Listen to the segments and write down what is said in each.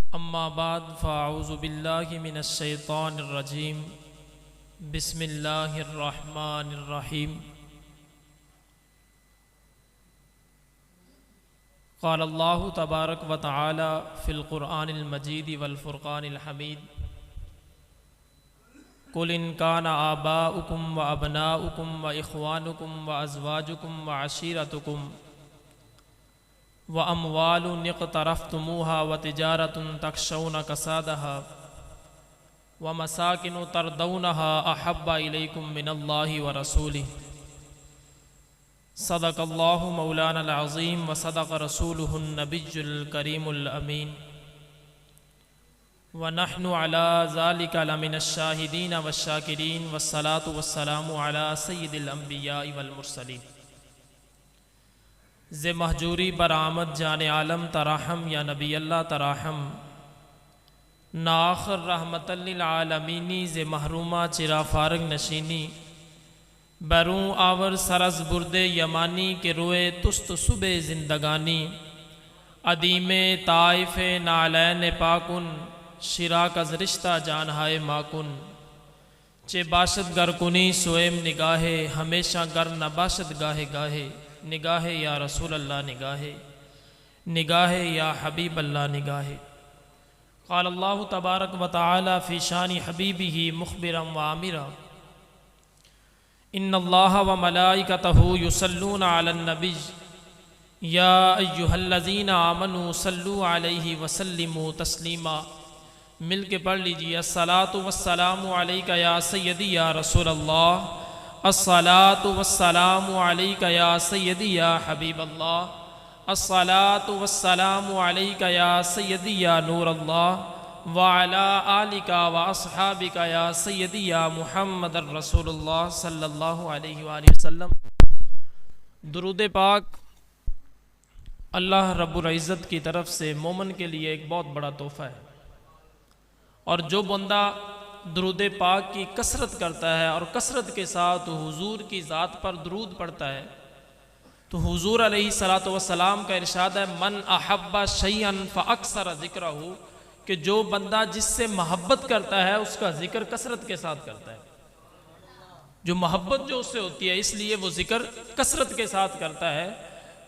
अम्मा बाद फ़ाऊज़ु बिल्लाहि मिनश शैतानिर रजीम बिस्मिल्लाहिर रहमानिर रहीम। क़ाल अल्लाहु तबारक व तआला फ़िल क़ुरआनिल मजीद वल फ़ुरक़ानिल हमीद कुल इन काना आबाउकुम व अबनाउकुम व इख़वानुकुम व अज़वाजुकुम व अशीरतुकुम व अमवालुन इक़्तरफ़्तुमूहा व तिजारतुन तख़शौना कसादहा व मसाकिनु तरदौनहा अहब्बा इलैकुम मिनल्लाहि व रसूलिहि सदक़ल्लाहु मौलानल अज़ीम व सदक़ रसूलुहुन नबिय्युल करीमुल अमीन व नहनु अला ज़ालिका लमिनश शाहिदीन वश्शाकिरीन वस्सलातु वस्सलामु अला सय्यिदिल अंबिया वल मुरसलीन। ज़े महजूरी बरामद जाने आलम तराहम या नबी अल्लाह तराहम नाखर रहमतल लिल आलमीनी ज़े महरूमा चिरा फारग नशीनी बरूं आवर सरस बुर्दे यमानी के रोए तुस्त सुबे जिंदगानी अदीमे ताइफ़े नालैन पाकुन शिराक अज़ रिश्ता जान हाय माकुन चे बाशद गर कुनी सोएम निगाहे हमेशा गर न बाशद गाहे गाहे निगाहे या रसूल अल्लाह निगाहे निगाहे या हबीब अल्लाह निगाहे। क़ाल अल्लाहु तबारक व तआला फ़ी शानि हबीबिही मुख़बिरन व आमिरा इन्नल्लाह व मलाइकतहु युसल्लूना अलन नबी या अय्युहल्लज़ीना आमनू सल्लू अलैहि व सल्लिमू तस्लीमा। मिल के पढ़ लीजिए। अस्सलातु वस्सलामु अलैका या सय्यदी या रसूल अल्लाह, अस्सलातु वस्सलामु अलैका या सय्यदी या हबीब अल्लाह, अस्सलातु वस्सलामु अलैका या सय्यदी या नूर अल्लाह व अला आलिका व अस्हाबिका या सय्यदी या मुहम्मदर रसूलुल्लाह सल्लल्लाहु अलैहि वसल्लम। दुरूद पाक अल्लाह रब्बुल इज़्ज़त की तरफ से मोमिन के लिए एक बहुत बड़ा तोहफ़ा है, और जो बंदा दुरूद पाक की कसरत करता है और कसरत के साथ हुजूर की ज़ात पर दुरूद पढ़ता है तो हुजूर अलैहिस्सलातु वस्सलाम का इरशाद है मन अहब्बा शैअन फ़अक्सर ज़िक्रहु, कि जो बंदा जिससे मोहब्बत करता है उसका ज़िक्र कसरत के साथ करता है। जो मोहब्बत जो उससे होती है इसलिए वो ज़िक्र कसरत के साथ करता है।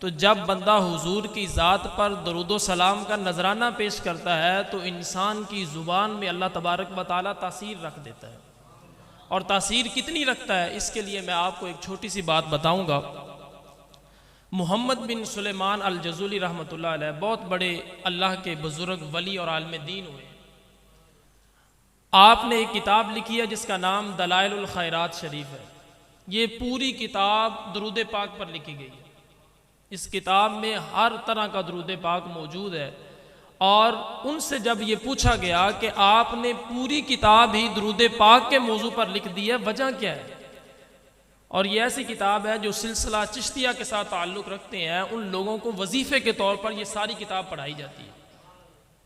तो जब बंदा हुजूर की ज़ात पर दरूद व सलाम का नजराना पेश करता है तो इंसान की ज़ुबान में अल्लाह तबारक व तआला तासीर रख देता है। और तासीर कितनी रखता है इसके लिए मैं आपको एक छोटी सी बात बताऊंगा। मोहम्मद बिन सुलेमान अल जज़ूली रहमतुल्लाह अलैह बहुत बड़े अल्लाह के बुजुर्ग वली और आलिम दीन हुए। आपने एक किताब लिखी है जिसका नाम दलाइलुल खैरात शरीफ है। ये पूरी किताब दरूद पाक पर लिखी गई है। इस किताब में हर तरह का दरूद पाक मौजूद है। और उनसे जब ये पूछा गया कि आपने पूरी किताब ही दरूद पाक के मौजू पर लिख दी है, वजह क्या है? और ये ऐसी किताब है जो सिलसिला चिश्तिया के साथ ताल्लुक़ रखते हैं, उन लोगों को वजीफ़े के तौर पर ये सारी किताब पढ़ाई जाती है।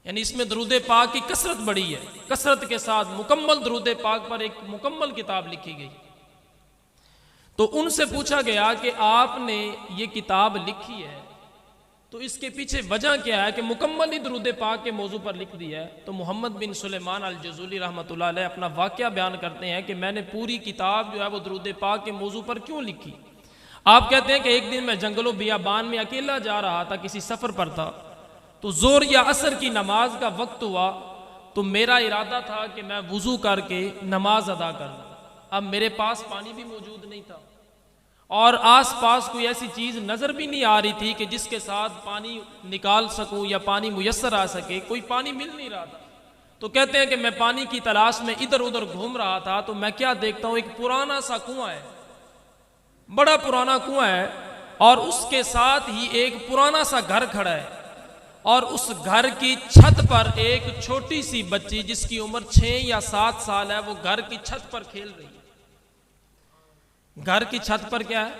यानी इसमें दरूद पाक की कसरत बड़ी है। कसरत के साथ मुकम्मल दरूद पाक पर एक मुकम्मल किताब लिखी गई। तो उनसे पूछा गया कि आपने ये किताब लिखी है तो इसके पीछे वजह क्या है कि मुकम्मल ही दरूद पाक के मौजू पर लिख दी है। तो मोहम्मद बिन सुलेमान अल जज़ूली रहमतुल्लाह अलैह अपना वाक़या बयान करते हैं कि मैंने पूरी किताब जो है वो दरूद पाक के मौजू पर क्यों लिखी। आप कहते हैं कि एक दिन मैं जंगलों बियाबान में अकेला जा रहा था, किसी सफ़र पर था, तो ज़ोर या असर की नमाज का वक्त हुआ तो मेरा इरादा था कि मैं वज़ू करके नमाज अदा कर लूँ। अब मेरे पास पानी भी मौजूद नहीं था और आसपास कोई ऐसी चीज़ नज़र भी नहीं आ रही थी कि जिसके साथ पानी निकाल सकूं या पानी मुयस्सर आ सके। कोई पानी मिल नहीं रहा था। तो कहते हैं कि मैं पानी की तलाश में इधर उधर घूम रहा था तो मैं क्या देखता हूँ, एक पुराना सा कुआं है, बड़ा पुराना कुआं है, और उसके साथ ही एक पुराना सा घर खड़ा है, और उस घर की छत पर एक छोटी सी बच्ची जिसकी उम्र 6 या 7 साल है वो घर की छत पर खेल रही है। घर की छत पर क्या है,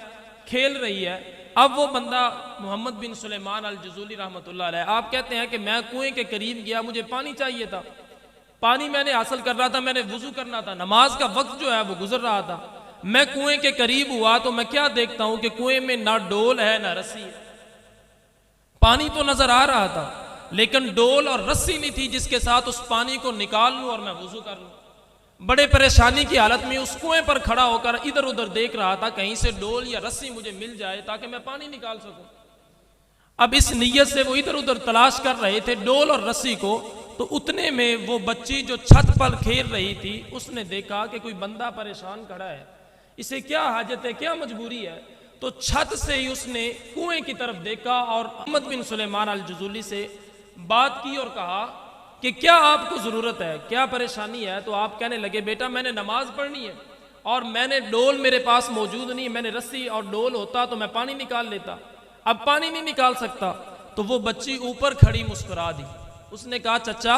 खेल रही है। अब वो बंदा मोहम्मद बिन सुलेमान अल जज़ूली रहमतुल्लाह अलैह, आप कहते हैं कि मैं कुएं के करीब गया, मुझे पानी चाहिए था, पानी मैंने हासिल कर रहा था, मैंने वुज़ू करना था, नमाज का वक्त जो है वो गुजर रहा था। मैं कुएं के करीब हुआ तो मैं क्या देखता हूं कि कुएं में ना डोल है ना रस्सी है। पानी तो नजर आ रहा था लेकिन डोल और रस्सी नहीं थी जिसके साथ उस पानी को निकाल लूं और मैं वुजू कर लूं। बड़े परेशानी की हालत में उस कुएं पर खड़ा होकर इधर उधर देख रहा था कहीं से डोल या रस्सी मुझे मिल जाए ताकि मैं पानी निकाल सकूं। अब इस नीयत से वो इधर उधर तलाश कर रहे थे डोल और रस्सी को। तो उतने में वो बच्ची जो छत पर खेल रही थी उसने देखा कि कोई बंदा परेशान खड़ा है, इसे क्या हाजत है, क्या मजबूरी है। तो छत से ही उसने कुएं की तरफ देखा और मोहम्मद बिन सुलेमान अल जज़ूली से बात की और कहा कि क्या आपको ज़रूरत है, क्या परेशानी है। तो आप कहने लगे बेटा मैंने नमाज पढ़नी है और मैंने डोल मेरे पास मौजूद नहीं, मैंने रस्सी और डोल होता तो मैं पानी निकाल लेता, अब पानी नहीं निकाल सकता। तो वो बच्ची ऊपर खड़ी मुस्कुरा दी। उसने कहा चचा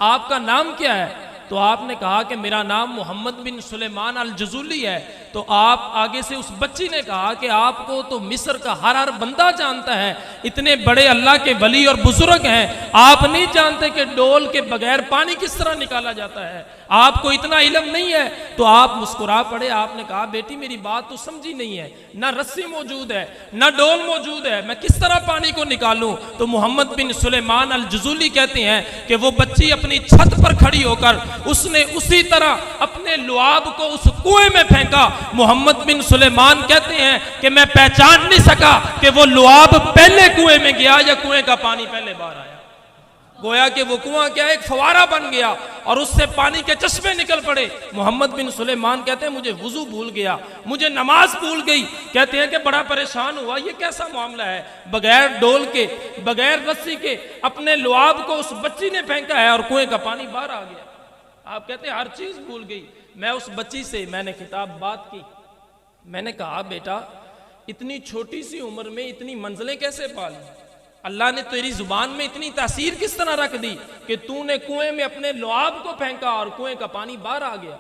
आपका नाम क्या है। तो आपने कहा कि मेरा नाम मोहम्मद बिन सुलेमान अल जज़ूली है। तो आप आगे से उस बच्ची ने कहा कि आपको तो मिस्र का हर बंदा जानता है, इतने बड़े अल्लाह के वली और बुजुर्ग हैं, आप नहीं जानते कि डोल के बगैर पानी किस तरह निकाला जाता है, आपको इतना इल्म नहीं है। तो आप मुस्कुरा पड़े। आपने कहा बेटी मेरी बात तो समझी नहीं है, ना रस्सी मौजूद है ना डोल मौजूद है, मैं किस तरह पानी को निकालूं। तो मोहम्मद बिन सुलेमान अल जज़ूली कहते हैं कि वो बच्ची अपनी छत पर खड़ी होकर उसने उसी तरह अपने लुआब को उस कुएं में फेंका। मोहम्मद बिन सुलेमान कहते हैं कि मैं पहचान नहीं सका कि वो लुआब पहले कुएं में गया या कुएं का पानी पहले बाहर आया। गोया कि वो कुआं क्या एक फवारा बन गया और उससे पानी के चश्मे निकल पड़े। मोहम्मद बिन सुलेमान कहते हैं मुझे वुजू भूल गया, मुझे नमाज भूल गई। कहते हैं कि बड़ा परेशान हुआ, ये कैसा मामला है, बगैर डोल के बगैर रस्सी के अपने लुआब को उस बच्ची ने फेंका है और कुएं का पानी बाहर आ गया। आप कहते हैं हर चीज भूल गई। मैं उस बच्ची से मैंने खिताब बात की, मैंने कहा बेटा इतनी छोटी सी उम्र में इतनी मंजिलें कैसे पाली, अल्लाह ने तेरी जुबान में इतनी तासीर किस तरह रख दी कि तूने कुएं में अपने लुआब को फेंका और कुएं का पानी बाहर आ गया।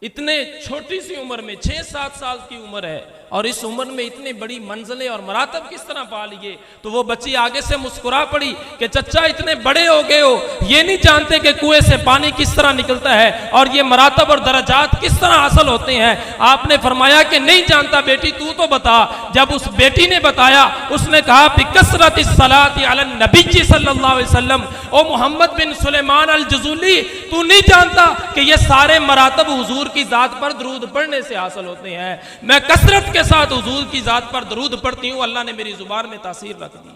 इतने छोटी सी उम्र में 6-7 साल की उम्र है और इस उम्र में इतनी बड़ी मंजिलें और मरातब किस तरह पा लिए। तो वो बच्ची आगे से मुस्कुरा पड़ी कि चचा इतने बड़े हो गए हो, ये नहीं जानते कि कुएं से पानी किस तरह निकलता है और ये मरातब और दर्जात किस तरह हासिल होते हैं। आपने फरमाया कि नहीं जानता बेटी तू तो बता। जब उस बेटी ने बताया उसने कहा बिकसरत सलाती अलन नबी सल्लल्लाहु अलैहि वसल्लम, ओ मोहम्मद बिन सुलेमान अल जज़ूली तू नहीं जानता कि ये सारे मरातब हुजूर की जात पर दरूद पढ़ने से हासिल होते हैं। मैं कसरत के साथ हुजूर की जात पर दरूद पढ़ती हूं, अल्लाह ने मेरी जुबान में तासीर रख दी।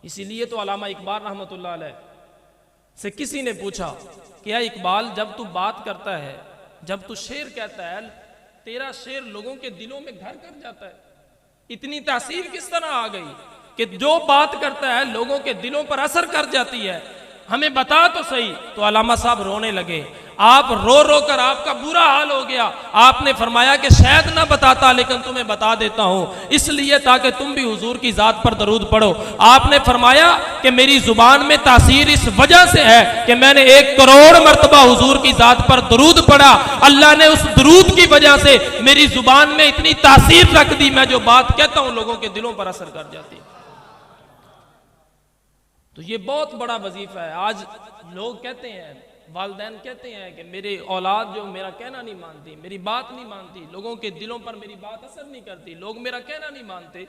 इसीलिए तो अल्लामा इकबाल रहमतुल्लाह अलैह से किसी ने पूछा कि या इकबाल जब तू बात करता है, जब तू शेर कहता है, तेरा शेर लोगों के दिलों में घर कर जाता है, इतनी तासीर किस तरह आ गई कि जो बात करता है लोगों के दिलों पर असर कर जाती है, हमें बता तो सही। तो अल्लामा साहब रोने लगे। आप रो रो कर आपका बुरा हाल हो गया। आपने फरमाया कि शायद ना बताता लेकिन तुम्हें बता देता हूं, इसलिए ताकि तुम भी हुजूर की जात पर दरूद पढ़ो। आपने फरमाया कि मेरी जुबान में तासीर इस वजह से है कि मैंने 1 करोड़ मरतबा हुजूर की जात पर दरूद पढ़ा। अल्लाह ने उस दरूद की वजह से मेरी जुबान में इतनी तासीर रख दी, मैं जो बात कहता हूं लोगों के दिलों पर असर कर जाती है। तो ये बहुत बड़ा वजीफा है। आज लोग कहते हैं, वालिदैन कहते हैं कि मेरे औलाद जो मेरा कहना नहीं मानती, मेरी बात नहीं मानती, लोगों के दिलों पर मेरी बात असर नहीं करती, लोग मेरा कहना नहीं मानते।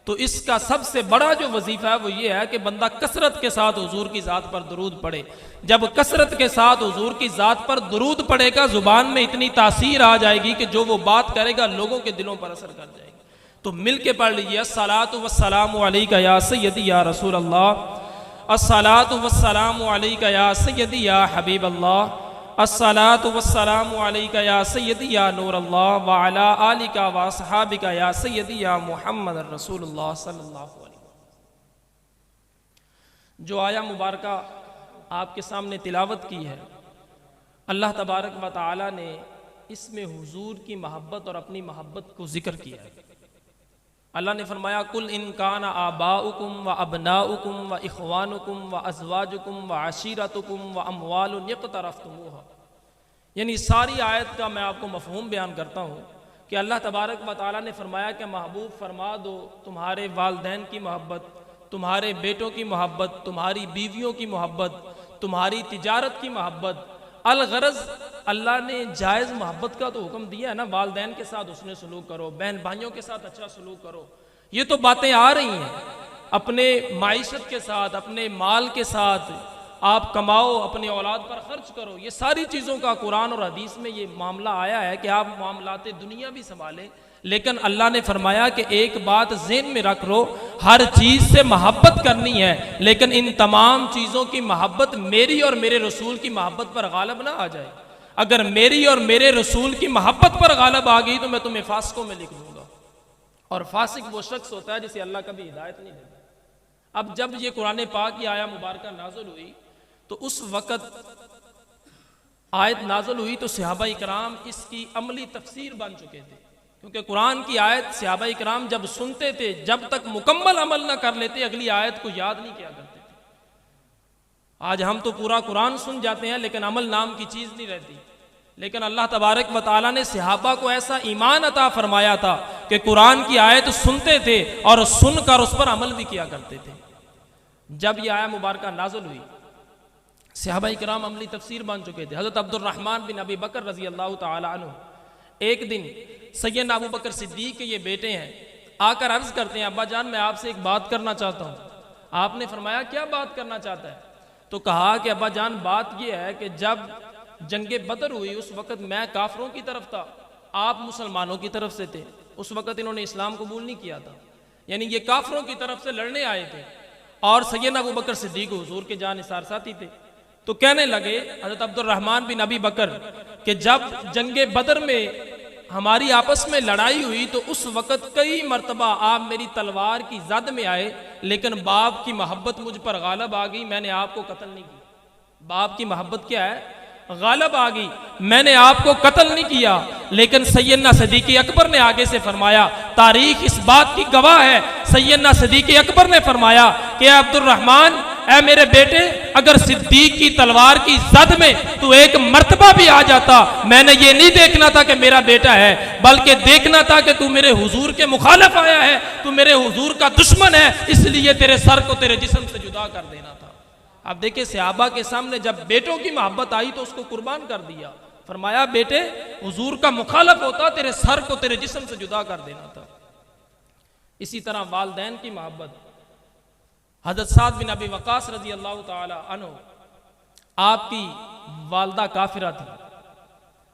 तो इसका सबसे बड़ा जो वजीफा है वो ये है कि बंदा कसरत के साथ हुजूर की जात पर दरूद पढ़े। जब कसरत के साथ हुजूर की जात पर दरूद पढ़ेगा जुबान में इतनी तासीर आ जाएगी कि जो वो बात करेगा लोगों के दिलों पर असर कर जाएगी। तो मिल के पढ़ लीजिए, अस्सलातु वस्सलामु अलैका या सय्यदी या रसूल अल्लाह, अस्सलातु वस्सलामु अलैका या सय्यदी या हबीब अल्लाह, अस्सलातु वस्सलामु अलैका या सय्यदी या नूर अल्लाह व अला आलिका व असहाबिका या सय्यदी या मुहम्मद रसूलुल्लाह सल्लल्लाहु अलैहि वसल्लम। जो आया मुबारका आपके सामने तिलावत की है, अल्लाह तबारक व तआला ने इसमें हुजूर की मोहब्बत और अपनी मोहब्बत को जिक्र किया है। अल्लाह ने फरमाया कुल इन काना आबाउकुम व अबनाउकुम व इख्वानुकुम व अज़वाजुकुम व अशीरतुकुम व अमवालुन यक़तरफ़्तुमूहा। यानी सारी आयत का मैं आपको मफ़हूम बयान करता हूँ कि अल्लाह तबारक व तआला ने फरमाया कि महबूब फरमा दो तुम्हारे वालिदैन की मोहब्बत, तुम्हारे बेटों की मोहब्बत, तुम्हारी बीवियों की मोहब्बत, तुम्हारी तिजारत की मोहब्बत। अलगरज अल्लाह ने जायज़ मोहब्बत का तो हुक्म दिया है ना, वालिदैन के साथ उसने सलूक करो, बहन भाइयों के साथ अच्छा सलूक करो, ये तो बातें आ रही हैं। अपने माइशत के साथ, अपने माल के साथ आप कमाओ, अपने औलाद पर खर्च करो। ये सारी चीज़ों का कुरान और हदीस में ये मामला आया है कि आप मामलाते दुनिया भी संभालें, लेकिन अल्लाह ने फरमाया कि एक बात ज़हन में रख लो, हर चीज़ से मोहब्बत करनी है, लेकिन इन तमाम चीज़ों की मोहब्बत मेरी और मेरे रसूल की मोहब्बत पर गालिब ना आ जाए। अगर मेरी और मेरे रसूल की मोहब्बत पर गालिब आ गई तो मैं तुम्हें फासिकों में लिख दूंगा। और फासिक वो शख्स होता है जिसे अल्लाह कभी हिदायत नहीं देता। अब जब ये कुरान पाक की आया मुबारक नाज़िल हुई तो उस वक़्त आयत नाज़िल हुई तो सहाबा इकराम इसकी अमली तफसीर बन चुके थे, क्योंकि कुरान की आयत सहाबा इकराम जब सुनते थे, जब तक मुकम्मल अमल ना कर लेते अगली आयत को याद नहीं किया करते थे। आज हम तो पूरा कुरान सुन जाते हैं लेकिन अमल नाम की चीज़ नहीं रहती। लेकिन अल्लाह तबारक व तआला ने सहाबा को ऐसा ईमान अता फरमाया था कि कुरान की आयत सुनते थे और सुनकर उस पर अमल भी किया करते थे। जब यह आया मुबारक नाज़िल हुई, सहाबा इकराम अमली तफसीर बन चुके थे। हज़रत अब्दुर्रहमान बिन अबी बकर रज़ी अल्लाह तआला अन्हु एक दिन सैयदना अबू बकर सिद्दीक के ये बेटे हैं, आकर अर्ज़ करते हैं, अब्बा जान मैं आपसे एक बात करना चाहता हूँ। आपने फरमाया क्या बात करना चाहता है? तो कहा कि अब्बा जान बात यह है कि जब जंगे बदर हुई उस वक़्त मैं काफरों की तरफ था, आप मुसलमानों की तरफ से थे। उस वक़्त इन्होंने इस्लाम कबूल नहीं किया था, यानी ये काफरों की तरफ से लड़ने आए थे और सैयदना अबू बकर सिद्दीक हुजूर के जानिसार साथी थे। तो कहने लगे हज़रत अब्दुर्रहमान बिन अबी बकर कि जब जंगे बदर में हमारी आपस में लड़ाई हुई तो उस वक़्त कई मरतबा आप मेरी तलवार की जद में आए, लेकिन बाप की मोहब्बत मुझ पर गालिब आ गई, मैंने आपको कत्ल नहीं किया। बाप की मोहब्बत क्या है? गालिब आ गई, मैंने आपको कत्ल नहीं किया। लेकिन सैयदना सिद्दीक़ अकबर ने आगे से फरमाया, तारीख इस बात की गवाह है, सैयदना सिद्दीक़ अकबर ने फरमाया कि अब्दुर्रहमान, ऐ मेरे बेटे, अगर सिद्दीक की तलवार की जद में तू एक मर्तबा भी आ जाता, मैंने ये नहीं देखना था कि मेरा बेटा है, बल्कि देखना था कि तू मेरे हुजूर के मुखालिफ आया है, तू मेरे हुजूर का दुश्मन है, इसलिए तेरे सर को तेरे जिस्म से जुदा कर देना था। अब देखिए सहाबा के सामने जब बेटों की मोहब्बत आई तो उसको कुर्बान कर दिया। फरमाया बेटे हुजूर का मुखालिफ होता, तेरे सर को तेरे जिस्म से जुदा कर देना था। इसी तरह वालदैन की मोहब्बत, हज़रत साद बिन अबी वक़ास रज़ी अल्लाह ताला अन्हु, आपकी वालदा काफिरा थी।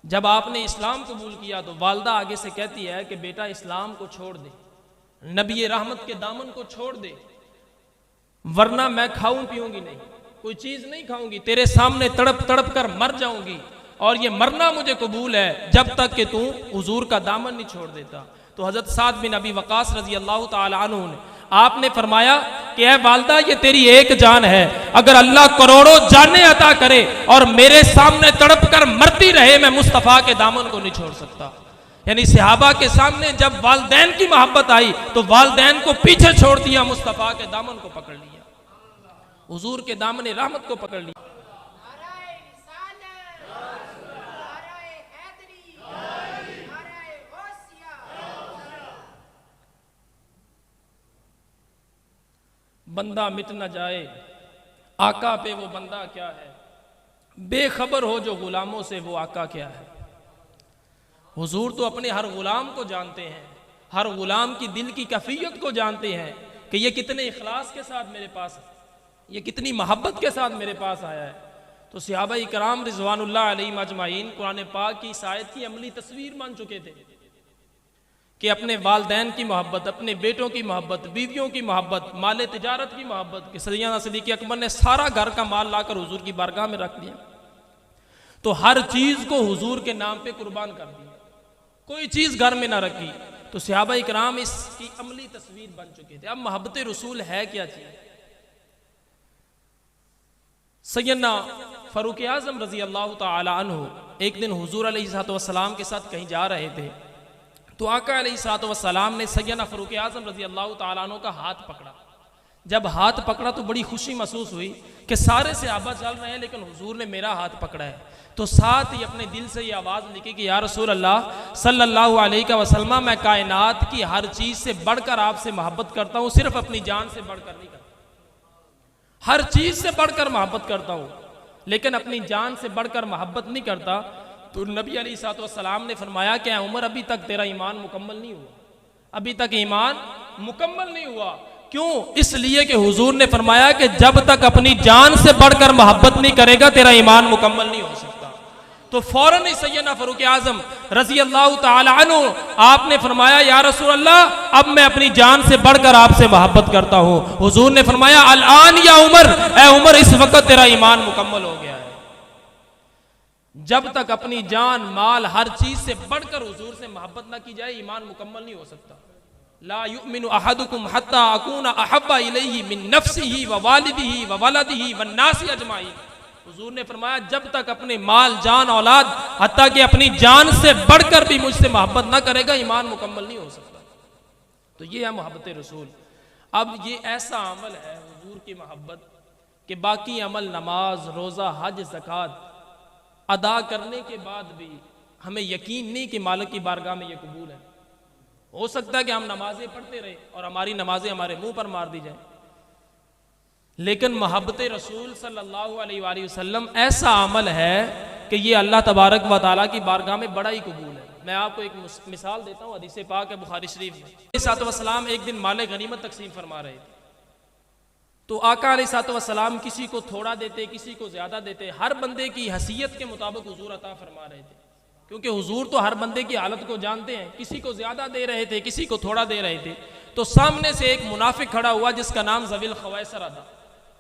जब आपने इस्लाम कबूल किया तो वालदा आगे से कहती है कि बेटा इस्लाम को छोड़ दे, नबी रहमत के दामन को छोड़ दे, वरना मैं खाऊं पीऊंगी नहीं, कोई चीज़ नहीं खाऊंगी, तेरे सामने तड़प तड़प कर मर जाऊंगी, और ये मरना मुझे कबूल है जब तक कि तू हुजूर का दामन नहीं छोड़ देता। तो हज़रत साद बिन अबी वक़ास रज़ी अल्लाह ताला अन्हु ने आपने फरमाया कि ऐ वालदा ये तेरी एक जान है, अगर अल्लाह करोड़ों जानें अता करे और मेरे सामने तड़प कर मरती रहे, मैं मुस्तफ़ा के दामन को नहीं छोड़ सकता। यानी सहाबा के सामने जब वालदैन की मोहब्बत आई तो वालदैन को पीछे छोड़ दिया, मुस्तफ़ा के दामन को पकड़ लिया, हुजूर के दामन रहमत को पकड़ लिया। बंदा मिट न जाए आका पे वो बंदा क्या है, बेखबर हो जो गुलामों से वो आका क्या है। हुजूर तो अपने हर गुलाम को जानते हैं, हर गुलाम की दिल की कैफियत को जानते हैं कि ये कितने इखलास के साथ मेरे पास है, ये कितनी मोहब्बत के साथ मेरे पास आया है। तो सहाबा इकराम रिज़वानुल्लाह अलैहिम अजमाइन कुरान पाक की इस आयत की अमली तस्वीर बन चुके थे कि अपने वालदैन की मोहब्बत, अपने बेटों की मोहब्बत, बीवियों की मोहब्बत, माल तिजारत की मोहब्बत, कि सैयदना सिद्दीक़ अकबर ने सारा घर का माल लाकर हुजूर की बारगाह में रख दिया, तो हर चीज़ को हुजूर के नाम पे कुर्बान कर दिया, कोई चीज़ घर में ना रखी। तो सहाबा इकराम इसकी अमली तस्वीर बन चुके थे। अब मोहब्बत रसूल है क्या चीज़? सैयदना फ़ारूक आज़म रज़ी अल्लाह ताला अन्हु एक दिन हुजूर अलैहिस्सलाम के साथ कहीं जा रहे थे, तो आका अलैहिस्सलाम ने सैयदना फ़ारूक आज़म रज़ी अल्लाह ताला अन्हु का हाथ पकड़ा। जब हाथ पकड़ा तो बड़ी खुशी महसूस हुई कि सारे सहाबा चल रहे हैं लेकिन हुजूर ने मेरा हाथ पकड़ा है। तो साथ ही अपने दिल से ये आवाज़ निकली कि या रसूल अल्लाह सल्लल्लाहु अलैहि वसल्लम, मैं कायनात की हर चीज़ से बढ़कर आपसे मोहब्बत करता हूँ, सिर्फ अपनी जान से बढ़कर नहीं करता, हर चीज़ से बढ़कर मोहब्बत करता हूँ, लेकिन अपनी जान से बढ़कर मोहब्बत नहीं करता। तो नबी अलैहिस्सलाम ने फरमाया कि उमर अभी तक तेरा ईमान मुकम्मल नहीं हुआ, अभी तक ईमान मुकम्मल नहीं हुआ, क्यों? इसलिए कि हुजूर ने फरमाया कि जब तक अपनी जान से बढ़कर मोहब्बत नहीं करेगा तेरा ईमान मुकम्मल नहीं हो सकता। तो फौरन ही सैयदना फारूक आजम रजी अल्लाह ताला अन्हु आपने फरमाया या रसूल अल्लाह, अब मैं अपनी जान से बढ़कर आपसे मोहब्बत करता हूं। हुजूर ने फरमाया अल आन या उमर, ए उमर इस वक्त तेरा ईमान मुकम्मल हो गया है। जब तक अपनी जान माल हर चीज से बढ़कर हुजूर से मोहब्बत ना की जाए ईमान मुकम्मल नहीं हो सकता। ला युमिनु अहदुकुम हत्ता अकूना अहब्बा इलैहि मिन नफ्सिही व वालिदिही व वलदिही व नासी अजमाइन। हुजूर ने फरमाया जब तक अपने माल जान औलाद हत्ता कि अपनी जान से बढ़कर भी मुझसे मोहब्बत ना करेगा ईमान मुकम्मल नहीं हो सकता। तो ये है मोहब्बत रसूल। अब ये ऐसा अमल है हुजूर की मोहब्बत कि बाकी अमल नमाज रोज़ा हज ज़कात अदा करने के बाद भी हमें यकीन नहीं कि मालिक की बारगाह में ये कबूल है। हो सकता है कि हम नमाजें पढ़ते रहे और हमारी नमाजें हमारे मुंह पर मार दी जाए, लेकिन मोहब्बत रसूल सल्लल्लाहु अलैहि वसल्लम ऐसा अमल है कि ये अल्लाह तबारक व तआला की बारगाह में बड़ा ही कबूल है। मैं आपको एक मिसाल देता हूँ, हदीस पाक है बुखारी शरीफ में। अलैहिस्सलाम एक दिन माल गनीमत तकसीम फरमा रहे थे, तो आका अलैहिस्सलाम किसी को थोड़ा देते किसी को ज्यादा देते, हर बंदे की हैसियत के मुताबिक हुजूर अता फरमा रहे थे, क्योंकि हुजूर तो हर बंदे की हालत को जानते हैं। किसी को ज्यादा दे रहे थे किसी को थोड़ा दे रहे थे। तो सामने से एक मुनाफिक खड़ा हुआ जिसका नाम ज़विल खवैसरा था।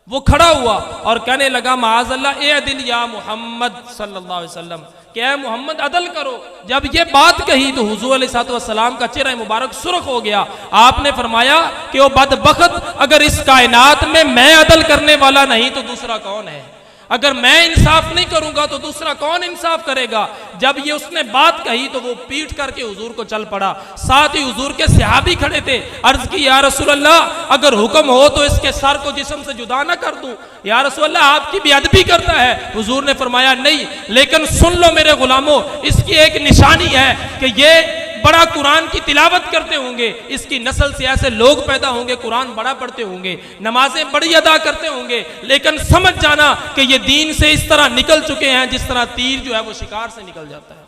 वो खड़ा हुआ और कहने लगा माअज़ल्लाह ए अदिल या मोहम्मद सल्लल्लाहु अलैहि वसल्लम, क्या मोहम्मद अदल करो। जब ये बात कही तो हुजूर अलैहिस्सलाम का चेहरा मुबारक सुर्ख हो गया। आपने फरमाया कि वो बदबख्त, अगर इस कायनात में मैं अदल करने वाला नहीं तो दूसरा कौन है? अगर मैं इंसाफ नहीं करूंगा तो दूसरा कौन इंसाफ करेगा? जब ये उसने बात कही तो वो पीट करके हुजूर को चल पड़ा। साथ ही हुजूर के सहाबी खड़े थे। अर्ज की या रसूल अल्लाह, अगर हुक्म हो तो इसके सर को जिस्म से जुदा ना कर दूं। या रसूल अल्लाह, आपकी बेअदबी करता है। हुजूर ने फरमाया नहीं, लेकिन सुन लो मेरे गुलामों, इसकी एक निशानी है कि ये बड़ा कुरान की तिलावत करते होंगे, इसकी नस्ल से ऐसे लोग पैदा होंगे कुरान बड़ा पढ़ते होंगे, नमाजें बड़ी अदा करते होंगे, लेकिन समझ जाना कि ये दीन से इस तरह निकल चुके हैं जिस तरह तीर जो है वो शिकार से निकल जाता है।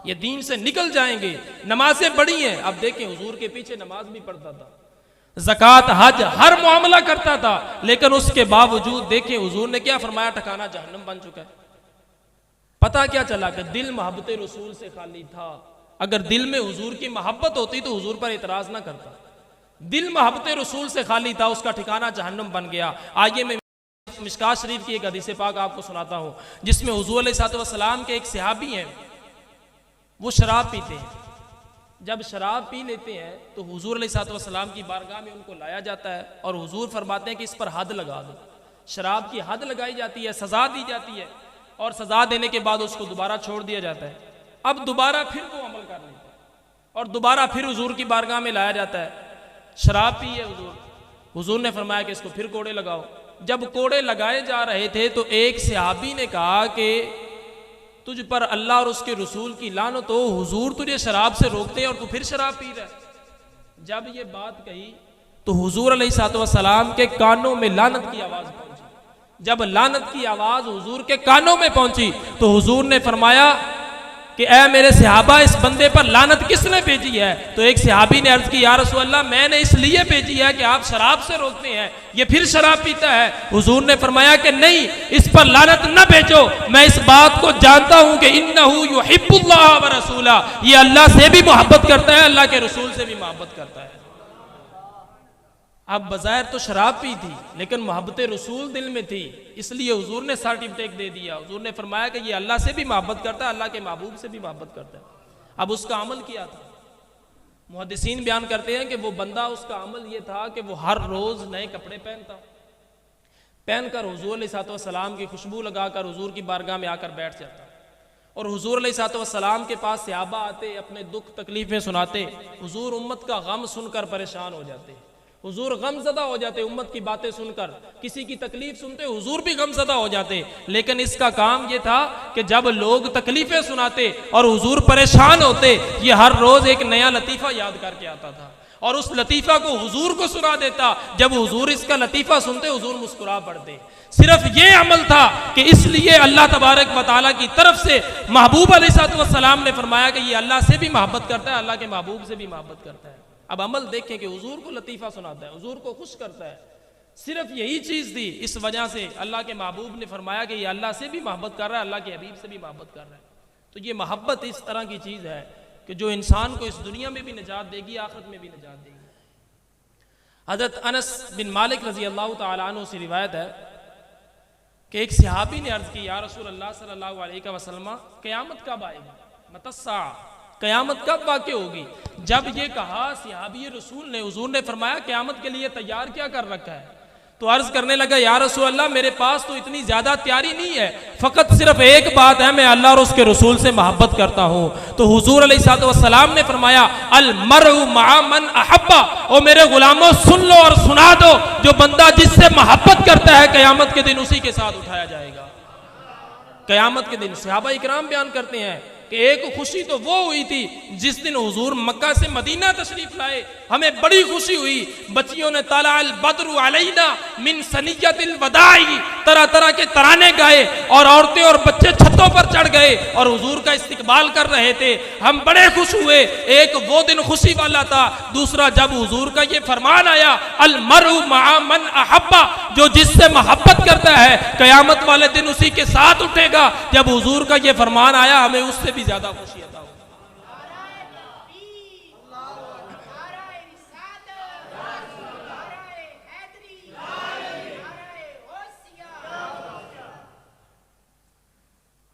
ये दीन से निकल जाएंगे। नमाजें बड़ी हैं। अब देखें हुजूर के पीछे नमाज भी पढ़ता था, ज़कात हज हर मामला करता था, लेकिन उसके बावजूद देखें हुजूर ने क्या फरमाया, ठिकाना जहन्नम बन चुका है। पता क्या चला कि दिल मोहब्बत रसूल से खाली था। अगर दिल में हुजूर की मोहब्बत होती तो हुजूर पर इतराज ना करता। दिल मोहब्बत रसूल से खाली था, उसका ठिकाना जहन्नम बन गया। आइए मैं मिशकात शरीफ की एक हदीस पाक आपको सुनाता हूँ, जिसमें हुजूर अलैहिस्सलाम के एक सहाबी हैं, वो शराब पीते हैं। जब शराब पी लेते हैं तो हुजूर अलैहिस्सलाम की बारगाह में उनको लाया जाता है और हुजूर फरमाते हैं कि इस पर हद लगा दो। शराब की हद लगाई जाती है, सजा दी जाती है, और सजा देने के बाद उसको दोबारा छोड़ दिया जाता है। अब दोबारा फिर वो अमल कर लेता है और दोबारा फिर हुजूर की बारगाह में लाया जाता है। शराब पी है हुजूर ने फरमाया कि इसको फिर कोड़े लगाओ। जब कोड़े लगाए जा रहे थे तो एक सहाबी ने कहा कि तुझ पर अल्लाह और उसके रसूल की लानत हो, हुजूर तुझे शराब से रोकते हैं और तू फिर शराब पी रहा है। जब ये बात कही तो हुजूर अलैहिस्सलाम के कानों में लानत की आवाज पहुंची। जब लानत की आवाज हुजूर के कानों में पहुंची तो हुजूर ने फरमाया कि ऐ मेरे सहाबा, इस बंदे पर लानत किसने भेजी है? तो एक सहाबी ने अर्ज की या रसूल अल्लाह, मैंने इसलिए भेजी है कि आप शराब से रोकते हैं, ये फिर शराब पीता है। हुजूर ने फरमाया कि नहीं, इस पर लानत न भेजो, मैं इस बात को जानता हूं कि इन्नहु युहिब्बुल्लाह व रसूला, ये अल्लाह से भी मोहब्बत करता है, अल्लाह के रसूल से भी मोहब्बत करता है। अब बज़ाहिर तो शराब पी थी, लेकिन मोहब्बत रसूल दिल में थी, इसलिए हुजूर ने सर्टिफिकेट दे दिया। हुजूर ने फरमाया कि ये अल्लाह से भी मोहब्बत करता है, अल्लाह के महबूब से भी मोहब्बत करता है। अब उसका अमल किया था। मुहद्दिसीन बयान करते हैं कि वो बंदा, उसका अमल ये था कि वो हर रोज नए कपड़े पहनकर हुजूर अलैहिस्सलाम की खुशबू लगाकर हुजूर की बारगाह में आकर बैठ जाता और हुजूर अलैहिस्सलाम के पास सहाबा आते, अपने दुख तकलीफें सुनाते। हुजूर उम्मत का गम सुनकर परेशान हो जाते, हुजूर गमज़दा हो जाते। उम्मत की बातें सुनकर किसी की तकलीफ सुनते हुजूर भी गमज़दा हो जाते। लेकिन इसका काम ये था कि जब लोग तकलीफें सुनाते और हुजूर परेशान होते, ये हर रोज एक नया लतीफ़ा याद करके आता था और उस लतीफ़ा को हुजूर को सुना देता। जब हुजूर इसका लतीफ़ा सुनते हुजूर मुस्कुरा पड़ते। सिर्फ ये अमल था कि इसलिए अल्लाह तबारक व तआला की तरफ से महबूब अलैहिस्सलाम ने फरमाया कि ये अल्लाह से भी मोहब्बत करता है, अल्लाह के महबूब से भी मोहब्बत करता है। अब अमल देखें कि हुजूर को लतीफ़ा सुनाता है, हुजूर को खुश करता है। सिर्फ यही चीज़ थी, इस वजह से अल्लाह के महबूब ने फरमाया कि ये अल्लाह से भी मोहब्बत कर रहा है, अल्लाह के हबीब से भी मोहब्बत कर रहा है। तो ये मोहब्बत इस तरह की चीज़ है कि जो इंसान को इस दुनिया में भी निजात देगी, आखिरत में भी निजात देगी। हज़रत अनस बिन मालिक रज़ी अल्लाह तआला अन्हु से रिवायत है कि एक सहाबी ने अर्ज़ की, या रसूल अल्लाह सल्लल्लाहु अलैहि वसल्लम, क़यामत कब आएगी, मतस्सा, क़यामत कब वाक़ई होगी। जब ये कहा सहाबी रसूल ने, हुजूर ने फरमाया क़यामत के लिए तैयार क्या कर रखा है। तो अर्ज़ करने लगा, या रसूल अल्लाह, मेरे पास तो इतनी ज़्यादा तैयारी नहीं है, फ़कत सिर्फ एक बात है, मैं अल्लाह और उसके रसूल से मोहब्बत करता हूँ। तो हुजूर अलैहिस्सलाम ने फरमाया, अल मरउ मअ मन अहब्बा, ओ मेरे गुलामों सुन लो और सुना दो, जो बंदा जिससे मोहब्बत करता है क़यामत के दिन उसी के साथ उठाया जाएगा। क़यामत के दिन सहाबा इकराम बयान करते हैं कि एक खुशी तो वो हुई थी जिस दिन हुजूर मक्का से मदीना तशरीफ लाए, हमें बड़ी खुशी हुई। बच्चियों ने ताला अल बद्रु अलैना मिन सनियतिल वदाई, तरह तरह के तराने गाए और औरतें और बच्चे छतों पर चढ़ गए और हुजूर का इस्तकबाल कर रहे थे। हम बड़े खुश हुए। एक वो दिन खुशी वाला था। दूसरा, जब हुजूर का ये फरमान आया, अल मरउ मअ मन अहब्बा, जो जिससे मोहब्बत करता है क़यामत वाले दिन उसी के साथ उठेगा। जब हुजूर का ये फरमान आया, हमें उससे भी ज्यादा खुशी अता हुई।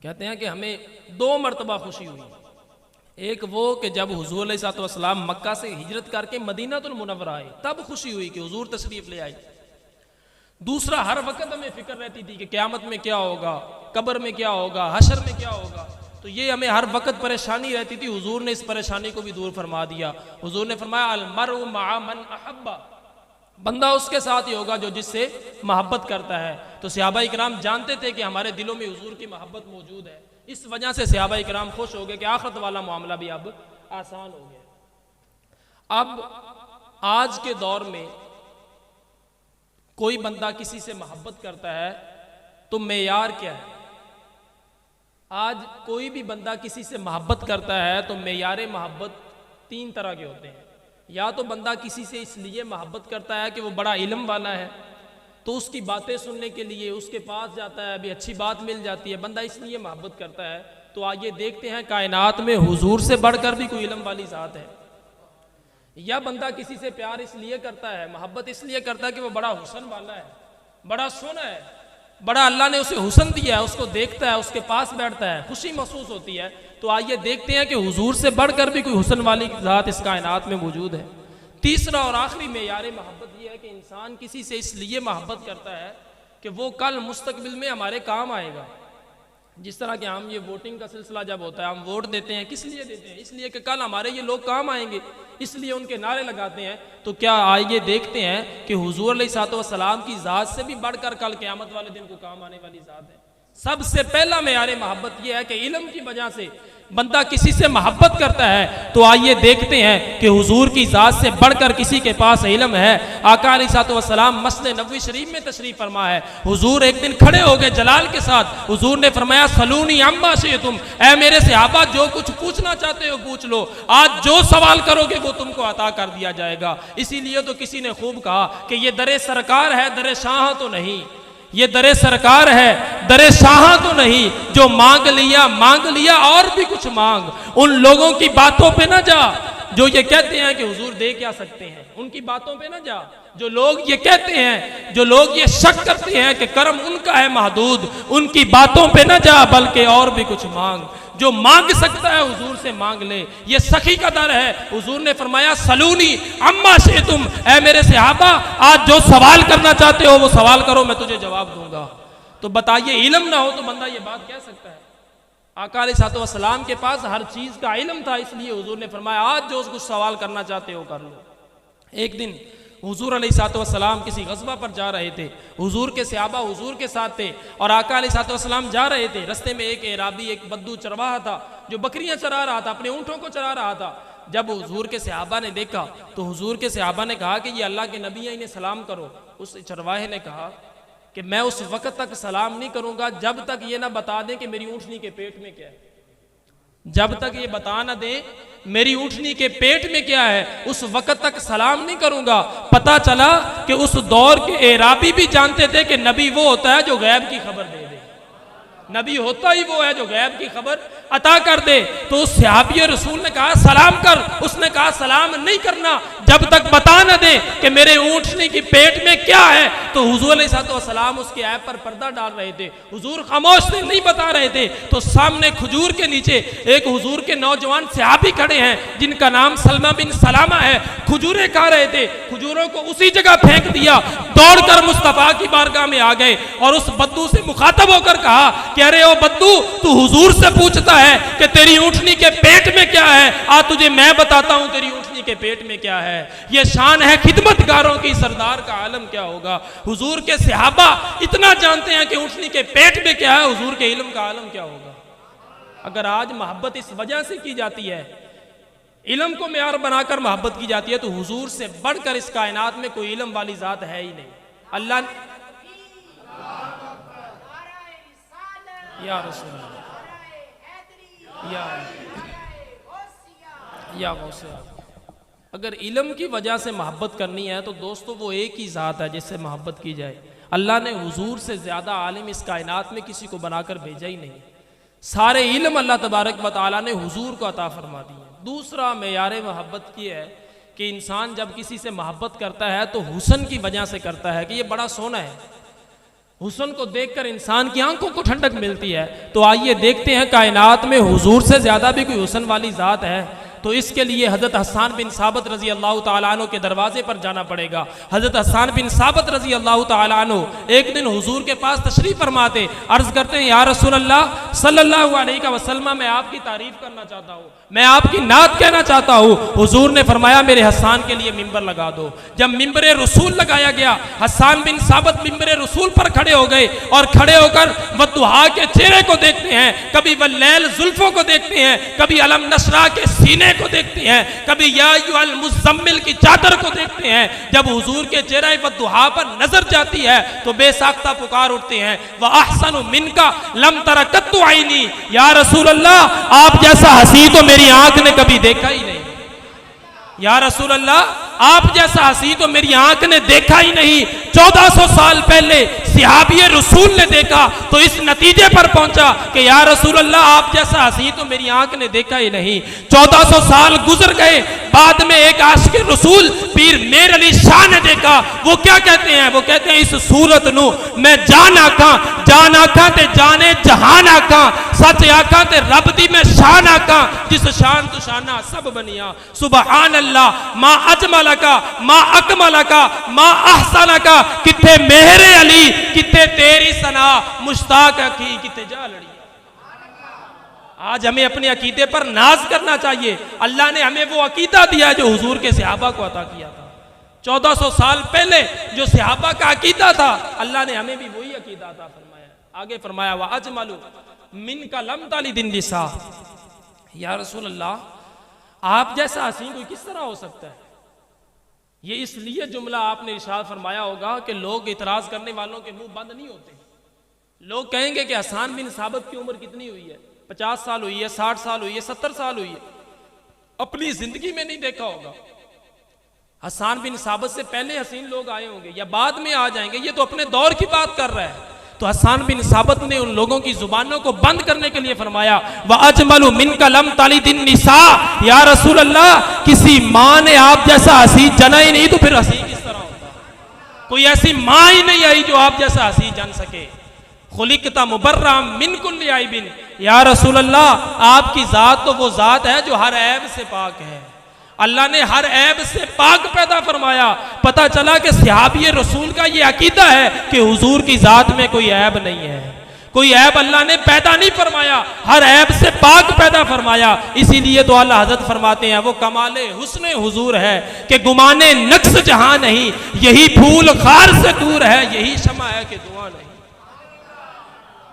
कहते हैं कि हमें दो मरतबा खुशी हुई। एक वो कि जब हुजूर अलैहिस्सलाम मक्का से हिजरत करके मदीनातुल मुनव्वरा आए, तब खुशी हुई कि हुजूर तशरीफ ले आए। दूसरा, हर वक्त हमें फिक्र रहती थी कि क़यामत में क्या होगा, कब्र में क्या होगा, हशर में क्या होगा। तो ये हमें हर वक्त परेशानी रहती थी। हुजूर ने इस परेशानी को भी दूर फरमा दिया। हुजूर ने फरमाया, अल मरउ मअ मन अहब्बा, बंदा उसके साथ ही होगा जो जिससे मोहब्बत करता है। तो सहाबा इकराम जानते थे कि हमारे दिलों में हुजूर की मोहब्बत मौजूद है। इस वजह से सहाबा इकराम खुश हो गए कि आखिरत वाला मामला भी अब आसान हो गया। अब आज के दौर में कोई बंदा किसी से मोहब्बत करता है तो मेयार क्या है। आज कोई भी बंदा किसी से मोहब्बत करता है तो मेयार मोहब्बत तीन तरह के होते हैं। या तो बंदा किसी से इसलिए मोहब्बत करता है कि वो बड़ा इल्म वाला है, तो उसकी बातें सुनने के लिए उसके पास जाता है, अभी अच्छी बात मिल जाती है, बंदा इसलिए मोहब्बत करता है। तो आइए देखते हैं कायनात में हुजूर से बढ़कर भी कोई इल्म वाली ज़ात है। या बंदा किसी से प्यार इसलिए करता है, मोहब्बत इसलिए करता है कि वो बड़ा हुस्न वाला है, बड़ा सोना है, बड़ा अल्लाह ने उसे हुस्न दिया है, उसको देखता है, उसके पास बैठता है, खुशी महसूस होती है। तो आइए देखते हैं कि हुजूर से बढ़कर भी कोई हुस्न वाली ज़ात इस कायनात में मौजूद है। तीसरा और आखिरी मेयार मोहब्बत यह है कि इंसान किसी से इसलिए मोहब्बत करता है कि वो कल मुस्तकबिल में हमारे काम आएगा। जिस तरह के हम ये वोटिंग का सिलसिला जब होता है, हम वोट देते हैं, किस लिए देते हैं? इसलिए कि कल हमारे ये लोग काम आएंगे, इसलिए उनके नारे लगाते हैं। तो क्या आइए देखते हैं कि हुजूर अलैहिस्सलाम की ज़ात से भी बढ़कर कल क़यामत वाले दिन को काम आने वाली ज़ात है। सबसे पहला मेयार मोहब्बत यह है कि इल्म की वजह से बंदा किसी से मोहब्बत करता है। तो आइए देखते हैं कि हुजूर की ज़ात से बढ़कर किसी के पास इल्म है। आका अलैहिस्सलाम मस्जिद नबवी शरीफ में तशरीफ फरमा है। हुजूर एक दिन खड़े हो गए जलाल के साथ। हुजूर ने फरमाया, सलूनी अम्मा शिअ्तुम, ऐ मेरे सहाबा जो कुछ पूछना चाहते हो पूछ लो, आज जो सवाल करोगे वो तुमको अता कर दिया जाएगा। इसीलिए तो किसी ने खूब कहा कि ये दरे सरकार है, दरे शाह तो नहीं। ये दरे सरकार है, दरे शाह तो नहीं। जो मांग लिया और भी कुछ मांग। उन लोगों की बातों पे ना जा जो ये कहते हैं कि हुजूर दे क्या सकते हैं, उनकी बातों पे ना जा। जो लोग ये कहते हैं, जो लोग ये शक करते हैं कि करम उनका है महदूद, उनकी बातों पे ना जा, बल्कि और भी कुछ मांग। जो मांग सकता है हुजूर से मांग ले। ये सखी का दर है। हुजूर ने फरमाया, सलूनी अम्मा शिअ्तुम, ऐ मेरे सहाबा आज जो सवाल करना चाहते हो वो सवाल करो, मैं तुझे जवाब दूंगा। तो बताइए, इल्म ना हो तो बंदा ये बात कह सकता है? आका अलैहिस्सलाम के पास हर चीज का इल्म था, इसलिए हुजूर ने फरमाया, आज जो कुछ सवाल करना चाहते हो कर लो। एक दिन हुजूर अलैहिस्सलाम किसी गज़वा पर जा रहे थे। हुजूर के सहाबा हुजूर के साथ थे और आका अलैहिस्सलाम जा रहे थे। रास्ते में एक एराबी, एक बद्दू चरवाहा था जो बकरियां चरा रहा था, अपने ऊँटों को चरा रहा था। जब हुजूर के सहाबा ने देखा तो हुजूर के सहाबा ने कहा कि ये अल्लाह के नबी हैं, इन्हें सलाम करो। उस चरवाहे ने कहा कि मैं उस वक्त तक सलाम नहीं करूंगा जब तक ये ना बता दें कि मेरी ऊँटनी के पेट में क्या है। जब तक ये बता ना दे मेरी ऊँटनी के पेट में क्या है, उस वक्त तक सलाम नहीं करूंगा। पता चला कि उस दौर के एराबी भी जानते थे कि नबी वो होता है जो गैब की खबर दे दे, नबी होता ही वो है जो गैब की खबर अता कर दे। तो उस सहाबी रसूल ने कहा सलाम कर, उसने कहा सलाम नहीं करना जब तक बता न दे कि मेरे ऊँटनी की पेट में क्या है। तो हुजूर अलैहिस्सलाम उसके ऐप पर पर्दा डाल रहे थे, हुजूर खामोश थे, नहीं बता रहे थे। तो सामने खजूर के नीचे एक हुजूर के नौजवान सहाबी खड़े हैं जिनका नाम सलमा बिन सलामा है, खजूरें खा रहे थे, खजूरों को उसी जगह फेंक दिया, दौड़कर मुस्तफ़ा की बारगाह में आ गए और उस बद्दू से मुखातब होकर कहा कि अरे ओ बद्दू, तू हुजूर से पूछता है कि तेरी ऊँटनी के पेट में क्या है, आज तुझे मैं बताता हूं तेरी ऊँटनी के पेट में क्या है। यह शान है खिदमतगारों की, सरदार का आलम क्या होगा। हुजूर के सहाबा इतना जानते हैं कि ऊँटनी के पेट में क्या है, हुजूर के इल्म का आलम क्या होगा। अगर आज मोहब्बत इस वजह से की जाती है, इल्म को मेयार बनाकर मोहब्बत की जाती है, तो हुजूर से बढ़कर इस कायनात में कोई इल्म वाली जात है ही नहीं। अल्लाह या रसूल या अगर इल्म की वजह से मोहब्बत करनी है तो दोस्तों वो एक ही ज़ात है जिससे मोहब्बत की जाए। अल्लाह ने हुजूर से ज़्यादा आलिम इस कायनात में किसी को बनाकर भेजा ही नहीं। सारे इल्म अल्लाह तबारक व तआला ने हुजूर को अता फरमा दिए। दूसरा मेयार मोहब्बत की है कि इंसान जब किसी से मोहब्बत करता है तो हुस्न की वजह से करता है कि ये बड़ा सोना है। हुस्न को देखकर इंसान की आंखों को ठंडक मिलती है। तो आइए देखते हैं कायनात में हुजूर से ज़्यादा भी कोई हुस्न वाली ज़ात है। तो इसके लिए हज़रत हस्सान बिन साबित रज़ी अल्लाह तआला अन्हु के दरवाजे पर जाना पड़ेगा। हज़रत हस्सान बिन साबित रज़ी अल्लाह तआला अन्हु एक दिन हुजूर के पास तशरीफ़ फरमाते, अर्ज़ करते हैं या रसूल अल्लाह सल्लल्लाहु अलैहि वसल्लम, मैं आपकी तारीफ़ करना चाहता हूँ, मैं आपकी नात कहना चाहता हूँ। हुजूर ने फरमाया मेरे हस्सान के लिए मिंबर लगा दो। जब मिंबर रसूल लगाया गया, हस्सान बिन साबित मिंबर रसूल पर खड़े हो गए और खड़े होकर वद्दुहा के चेहरे को देखते हैं, कभी वल्लैल जुल्फों को देखते हैं, कभी अलम नशरा के सीने को देखते हैं, कभी या अय्युहल मुज़म्मिल की चादर को देखते हैं। जब हुजूर के चेहरे वद्दुहा पर नजर जाती है तो बेसाख्ता पुकार उठते हैं, व अहसनु मिनका लम तरा कत्तु आईनी, या रसूल अल्लाह, आप जैसा हसी तो मेरी आंख ने कभी देखा ही नहीं। या रसूल अल्लाह, आप जैसा हसी तो मेरी आंख ने देखा ही नहीं। 1400 साल पहले सहाबी रसूल ने देखा तो इस नतीजे पर पहुंचा कि या रसूल अल्लाह, आप जैसा हसी तो मेरी आंख ने देखा ही नहीं। 1400 साल गुजर गए, बाद में एक आशिक रसूल पीर मेर अली शाह ने देखा। वो क्या कहते हैं? वो कहते हैं इस सूरत नू मैं जान आखा ते जाने जहान आखा, सच आखा ते रब दी मैं शान आखा, जिस शान तू शाना सब बनिया। सुबहान अल्लाह, मा अजमल का, मा अकमल का, मा अहसन का, किथे मेहरे अली, किथे तेरी सना, मुश्ताक अखी किथे जा लड़ी। आज हमें अपने अकीदे पर नाज करना चाहिए। अल्लाह ने हमें वो अकीदा दिया है जो हुजूर के सहाबा को अता किया था। 1400 साल पहले जो सहाबा का अकीदा था, अल्लाह ने हमें भी वही अकीदा अता फरमाया। आगे फरमाया व अजमलु मिन का लम ताली दिन लिसा, या रसूल अल्लाह, आप जैसा हसीन कोई किस तरह हो सकता है। ये इसलिए जुमला आपने इरशाद फरमाया होगा कि लोग इतराज करने वालों के मुंह बंद नहीं होते। लोग कहेंगे कि हसान बिन साबित की उम्र कितनी हुई है, 50 साल हुई है, 60 साल हुई है, 70 साल हुई है, अपनी जिंदगी में नहीं देखा होगा। हसान बिन साबित से पहले हसीन लोग आए होंगे या बाद में आ जाएंगे, ये तो अपने दौर की बात कर रहा है। तो हसान बिन साबित ने उन लोगों की जुबानों को बंद करने के लिए फरमाया व अजमलु मिन कलम ताली दिन निसा, या रसूल अल्लाह, किसी माँ ने आप जैसा हसी जना ही नहीं तो फिर हसी किस तरह होता। कोई ऐसी माँ ही नहीं आई जो आप जैसा हसी जन सके। खुलिकता मुबर्रा मिन कुल्ली आइबिन, या रसूल अल्लाह, आपकी जात तो वो जात है जो हर ऐब से पाक है। अल्लाह ने हर ऐब से पाक पैदा फरमाया। पता चला कि सहाबी रसूल का ये अकीदा है कि हुजूर की जात में कोई ऐब नहीं है, कोई ऐब अल्लाह ने पैदा नहीं फरमाया, हर ऐब से पाक पैदा फरमाया। इसीलिए तो अल्लाह हज़रत फरमाते हैं वो कमाले हुस्न हुजूर है कि गुमाने नक्स जहां नहीं, यही फूल खार से दूर है, यही शमा है कि धुआं नहीं,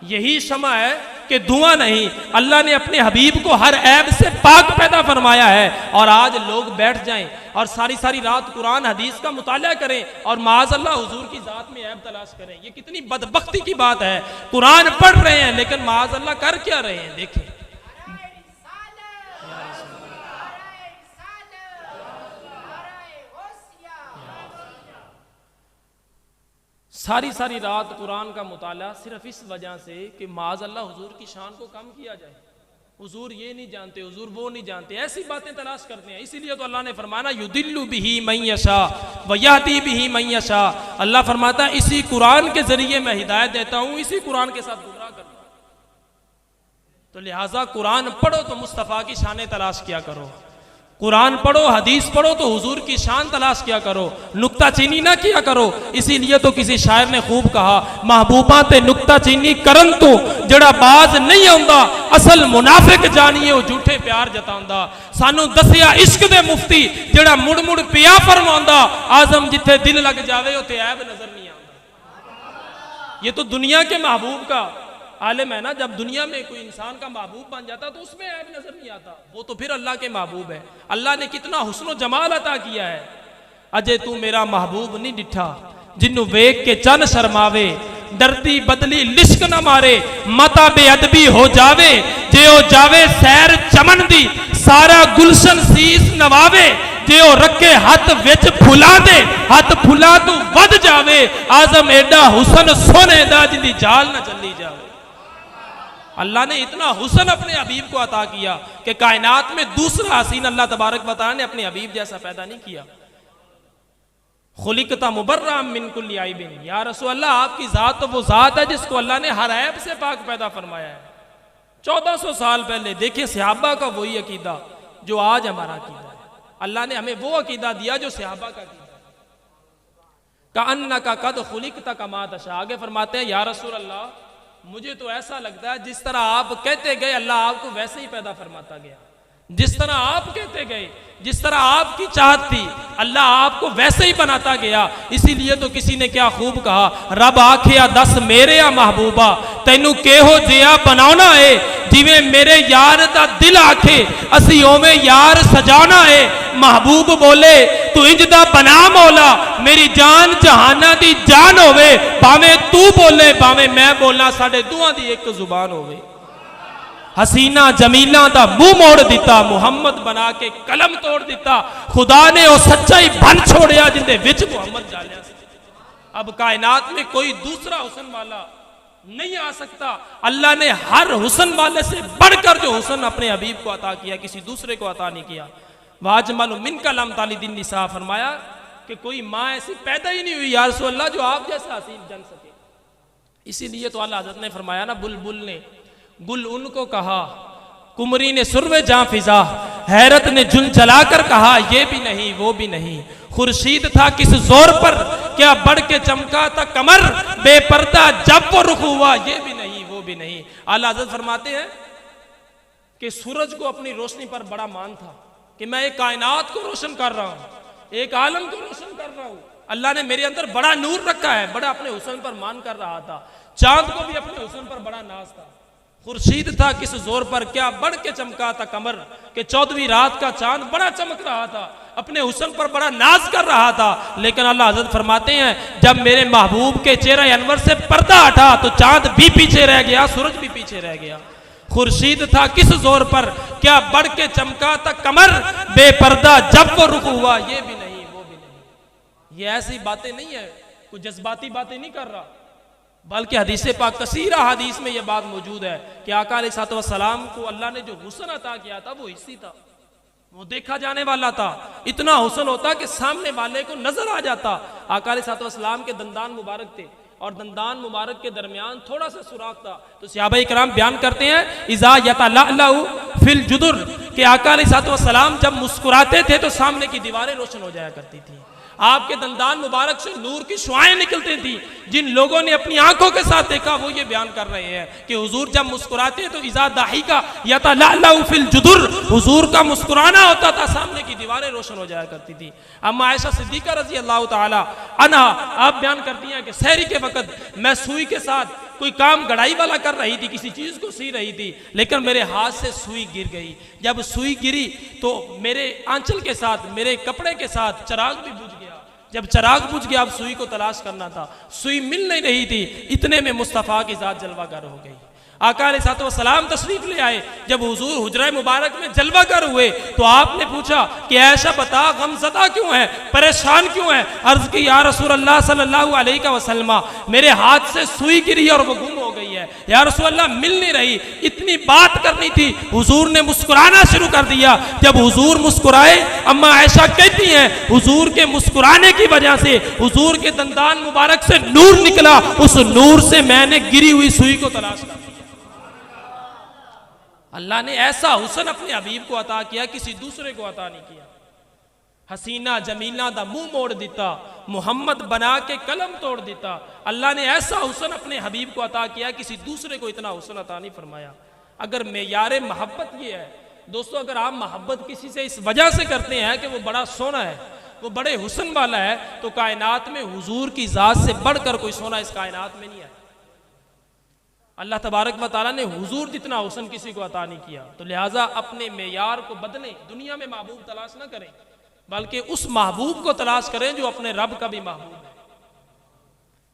यही शमा है कि धुआं नहीं। अल्लाह ने अपने हबीब को हर ऐब से पाक पैदा फरमाया है। और आज लोग बैठ जाएं और सारी सारी रात कुरान हदीस का मुताला करें और माज़अल्लाह हुजूर की जात में ऐब तलाश करें। ये कितनी बदबख्ती की बात है। कुरान पढ़ रहे हैं लेकिन माज़अल्लाह कर क्या रहे हैं। देखें सारी सारी रात कुरान का मुताला सिर्फ इस वजह से कि माज़ अल्लाह हुजूर की शान को कम किया जाए, हुजूर ये नहीं जानते, हुजूर वो नहीं जानते, ऐसी बातें तलाश करते हैं। इसीलिए तो अल्लाह ने फरमाना युदिल्लु बिही मन यशा व यहदी बिही मन यशा। अल्लाह फरमाता है इसी कुरान के जरिए मैं हिदायत देता हूँ, इसी कुरान के साथ गुमराह करता हूँ। तो लिहाजा कुरान पढ़ो तो मुस्तफ़ा की शान तलाश किया करो, कुरान पढ़ो, हदीस पढ़ो तो हुजूर की शान तलाश किया करो, नुक्ता चीनी ना किया करो। इसीलिए तो किसी शायर ने खूब कहा, महबूबा ते नुक्ता चीनी करन तो जड़ा बाज नहीं आंदा, असल मुनाफिक जानिए वो झूठे प्यार जतांदा। सानू दसिया इश्क दे मुफ्ती जड़ा मुड़ मुड़ पिया फरमांदा, आजम जिथे दिल लग जावे उते ऐब नजर नहीं आंदा। ये तो दुनिया के महबूब का आलिम है ना, जब दुनिया में कोई इंसान का महबूब बन जाता तो उसमें ऐब नजर नहीं आता, वो तो फिर अल्लाह के महबूब है। अल्लाह ने कितना हुस्न जमाल अता किया है। अजय तू मेरा महबूब नहीं डिठा, जिन्नू वेख के चन शर्मावे, डरती बदली लिश्क न मारे, मता बेअदबी हो जावे, जे ओ जावे सैर चमन दी, सारा गुलशन सीस नवावे, जे ओ रखे हथ विच फुला दे, हथ फुला तू वध जावे, आजम एडा हुसन सोने दा जिंदी जाल न चली जावे। अल्लाह ने इतना हुस्न अपने हबीब को अता किया कि कायनात में दूसरा हसीन अल्लाह तबारक व तआला ने अपने हबीब जैसा पैदा नहीं किया। खुलिकता मुबर्रा मिन कुल्ली आइबिन, या रसूल अल्लाह आपकी जात तो वो जात है जिसको अल्लाह ने हर ऐब से पाक पैदा फरमाया है। 1400 साल पहले देखिए सहाबा का वही अकीदा जो आज हमारा अकीदा है। अल्लाह ने हमें वो अकीदा दिया जो सहाबा का अकीदा का अन्ना का कद खुलिकता कमा तशा। आगे फरमाते हैं या रसूल अल्लाह मुझे तो ऐसा लगता है जिस तरह आप कहते गए अल्लाह आपको वैसे ही पैदा फरमाता गया, जिस तरह आप कहते गए, जिस तरह आपकी चाहत थी अल्लाह आपको वैसे ही बनाता गया। इसीलिए तो किसी ने क्या खूब कहा, रब आखिया दस मेरे आ महबूबा तैनू केहो जिया बनाना है, जिवें मेरे यार दा दिल आखे असी ओवें यार सजाना है। महबूब बोले तू इंज दा बना मौला, मेरी जान जहाना दी जान होवे, भावें तू बोले भावें मैं बोलना, साडे दुआं दी एक जुबान होवे। हसीना जमीला दा मुंह मोड़ दिता, मुहम्मद बना के कलम तोड़ दिता, खुदा ने वो सच्चाई बन छोड़िया जिंदे विच मुहम्मद डालिया। अब कायनात में कोई दूसरा हुस्न वाला नहीं आ सकता। अल्लाह ने हर हुस्न वाले से बढ़कर जो हुस्न अपने हबीब को अता किया किसी दूसरे को अता नहीं किया। वाजमल मिन कलम ताली दिन निसा, फरमाया कि कोई माँ ऐसी पैदा ही नहीं हुई या रसूल अल्लाह जो आप जैसा हसीन जन सके। इसीलिए तो अल्लाह हज़रत ने फरमाया ना, बुलबुल ने गुल उनको कहा, कुमरी ने सुरवे जां फिजा, हैरत ने जुन जलाकर कहा ये भी नहीं वो भी नहीं। खुर्शीद था किस जोर पर क्या बढ़ के चमका था कमर, बेपर्दा जब वो रुख हुआ ये भी नहीं वो भी नहीं। आला हज़रत फरमाते हैं कि सूरज को अपनी रोशनी पर बड़ा मान था कि मैं एक कायनात को रोशन कर रहा हूँ, एक आलम को रोशन कर रहा हूँ। अल्लाह ने मेरे अंदर बड़ा नूर रखा है, बड़ा अपने हुस्न पर मान कर रहा था। चांद को भी अपने हुस्न पर बड़ा नाज था। खुर्शीद था किस जोर पर क्या बढ़ के चमका था कमर, के 14वीं रात का चांद बड़ा चमक रहा था, अपने हुस्न पर बड़ा नाज कर रहा था। लेकिन अल्लाह हज़रत फरमाते हैं जब मेरे महबूब के चेहरे अनवर से पर्दा हटा तो चांद भी पीछे रह गया, सूरज भी पीछे रह गया। खुर्शीद था किस जोर पर क्या बढ़ के चमका था कमर, बेपर्दा जब वो रुख हुआ ये भी नहीं वो भी नहीं। ये ऐसी बातें नहीं है, कोई जज्बाती बातें नहीं कर रहा, बल्कि हदीस पाक कसीरा हदीस में यह बात मौजूद है कि आका अलैहिस्सलाम को अल्लाह ने जो हुस्न अता किया था वो हिस्सी था, वो देखा जाने वाला था। इतना हुस्न होता कि सामने वाले को नजर आ जाता। आका अलैहिस्सलाम के दंदान मुबारक थे और दंदान मुबारक के दरमियान थोड़ा सा सुराख था। तो सहाबाए किराम बयान करते हैं इज़ा यतलअलउ फिल जुदुर कि आका अलैहिस्सलाम जब मुस्कुराते थे तो सामने की दीवारें रोशन हो जाया करती थी। आपके दंदान मुबारक से नूर की शुआएं निकलती थी। जिन लोगों ने अपनी आंखों के साथ देखा वो ये बयान कर रहे हैं कि हुजूर जब मुस्कुराते हैं तो इज़ा दाहिका यतलअलउ फिल जुदुर, हुजूर का मुस्कुराना होता था सामने की दीवारें रोशन हो जाया करती थी। अम्मा आयशा सिद्दीका रजी अल्लाह ताला अन्हा आप बयान करती हैं कि सहरी के वक़्त मैं सुई के साथ कोई काम गढ़ाई वाला कर रही थी, किसी चीज को सी रही थी, लेकिन मेरे हाथ से सुई गिर गई। जब सुई गिरी तो मेरे आंचल के साथ मेरे कपड़े के साथ चिराग भी बुझ गया। जब चिराग बुझ गया अब सुई को तलाश करना था, सुई मिल नहीं रही थी। इतने में मुस्तफ़ा की जात जलवागर हो गई। आका अलैहिस्सलाम तशरीफ ले आए। जब हुजूर हुजरा मुबारक में जलवागर हुए तो आपने पूछा कि ऐसा बता, गमज़दा क्यों है, परेशान क्यों है? अर्ज की या रसूल अल्लाह सल्लल्लाहु अलैहि वसल्लम, मेरे हाथ से सुई गिरी और वो गुम हो गई है, या रसूल अल्लाह मिल नहीं रही। इतनी बात करनी थी, हुजूर ने मुस्कुराना शुरू कर दिया। जब हुजूर मुस्कुराए, अम्मा आयशा कहती हैं हुजूर के मुस्कुराने की वजह से हुजूर के दंदान मुबारक से नूर निकला, उस नूर से मैंने गिरी हुई सुई को तलाश कर। अल्लाह ने ऐसा हुस्न अपने हबीब को अता किया, किसी दूसरे को अता नहीं किया। हसीना जमीला दा मुंह मोड़ दिता, मोहम्मद बना के कलम तोड़ दिता। अल्लाह ने ऐसा हुस्न अपने हबीब को अता किया, किसी दूसरे को इतना हुस्न अता नहीं फरमाया। अगर मेयारे मोहब्बत ये है दोस्तों, अगर आप मोहब्बत किसी से इस वजह से करते हैं कि वो बड़ा सोना है, वो बड़े हुस्न वाला है, तो कायनात में हुजूर की जात से बढ़कर कोई सोना इस कायनात में नहीं है। अल्लाह तबारक व तआला ने हुजूर जितना हुस्न किसी को अता नहीं किया। तो लिहाजा अपने मेयार को बदलें, दुनिया में महबूब तलाश ना करें, बल्कि उस महबूब को तलाश करें जो अपने रब का भी महबूब है।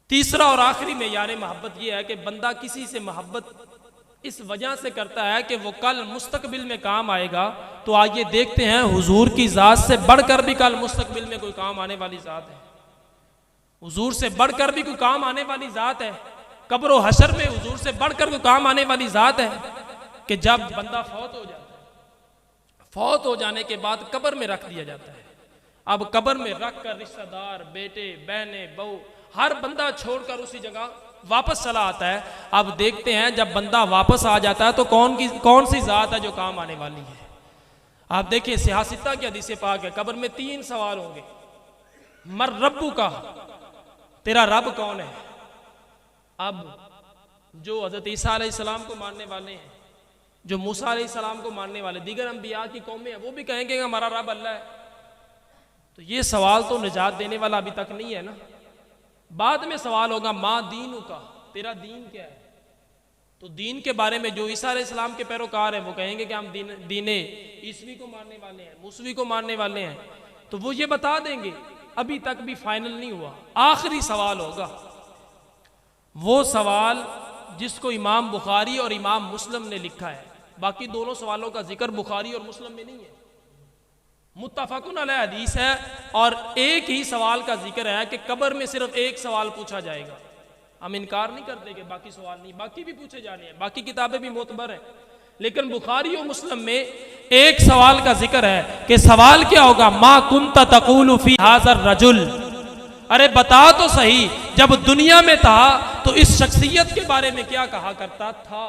तीसरा और आखिरी मेयार मोहब्बत यह है कि बंदा किसी से मोहब्बत इस वजह से करता है कि वो कल मुस्तकबिल में काम आएगा। तो आइए देखते हैं हुजूर की जात से बढ़कर भी कल मुस्तकबिल में कोई काम आने वाली जात है। हुजूर से बढ़कर भी कोई काम आने वाली जात है। कब्र व हशर में हुजूर से बढ़कर कोई काम आने वाली जात है कि जब बंदा फौत हो जाता है, फौत हो जाने के बाद कब्र में रख दिया जाता है। अब कब्र में रख कर रिश्तेदार, बेटे, बहने, बहू, हर बंदा छोड़कर उसी जगह वापस चला आता है। अब देखते हैं जब बंदा वापस आ जाता है तो कौन सी जात है जो काम आने वाली है। आप देखिए सियासिता की हदीस पाक है, कब्र में 3 सवाल होंगे। मर रब्बु का, तेरा रब कौन है? अब जो हजरत ईसा अलैहिस्सलाम को मानने वाले हैं, जो मूसा अलैहिस्सलाम को मानने वाले दीगर अंबिया की कौमें हैं, वो भी कहेंगे हमारा रब अल्लाह है। तो ये सवाल तो निजात देने वाला अभी तक नहीं है ना। बाद में सवाल होगा माँ दीनु का, तेरा दीन क्या है? तो दीन के बारे में जो ईसा अलैहिस्सलाम के पैरोकार हैं वो कहेंगे कि हम दीने ईसवी को मानने वाले हैं, मूसवी को मानने वाले हैं। तो वो ये बता देंगे, अभी तक भी फाइनल नहीं हुआ। आखिरी सवाल होगा, वो सवाल जिसको इमाम बुखारी और इमाम मुस्लिम ने लिखा है। बाकी दोनों सवालों का जिक्र बुखारी और मुस्लिम में नहीं है, मुत्तफकुन अलैह हदीस है। और एक ही सवाल का जिक्र है कि कब्र में सिर्फ एक सवाल पूछा जाएगा। हम इनकार नहीं करते कि बाकी सवाल नहीं, बाकी भी पूछे जाने हैं, बाकी किताबें भी मोतबर हैं, लेकिन बुखारी और मुस्लिम में एक सवाल का जिक्र है कि सवाल क्या होगा, मा कुंता तक़ूलु फी हाज़र रजुल। अरे बता तो सही, जब दुनिया में था तो इस शख्सियत के बारे में क्या कहा करता था,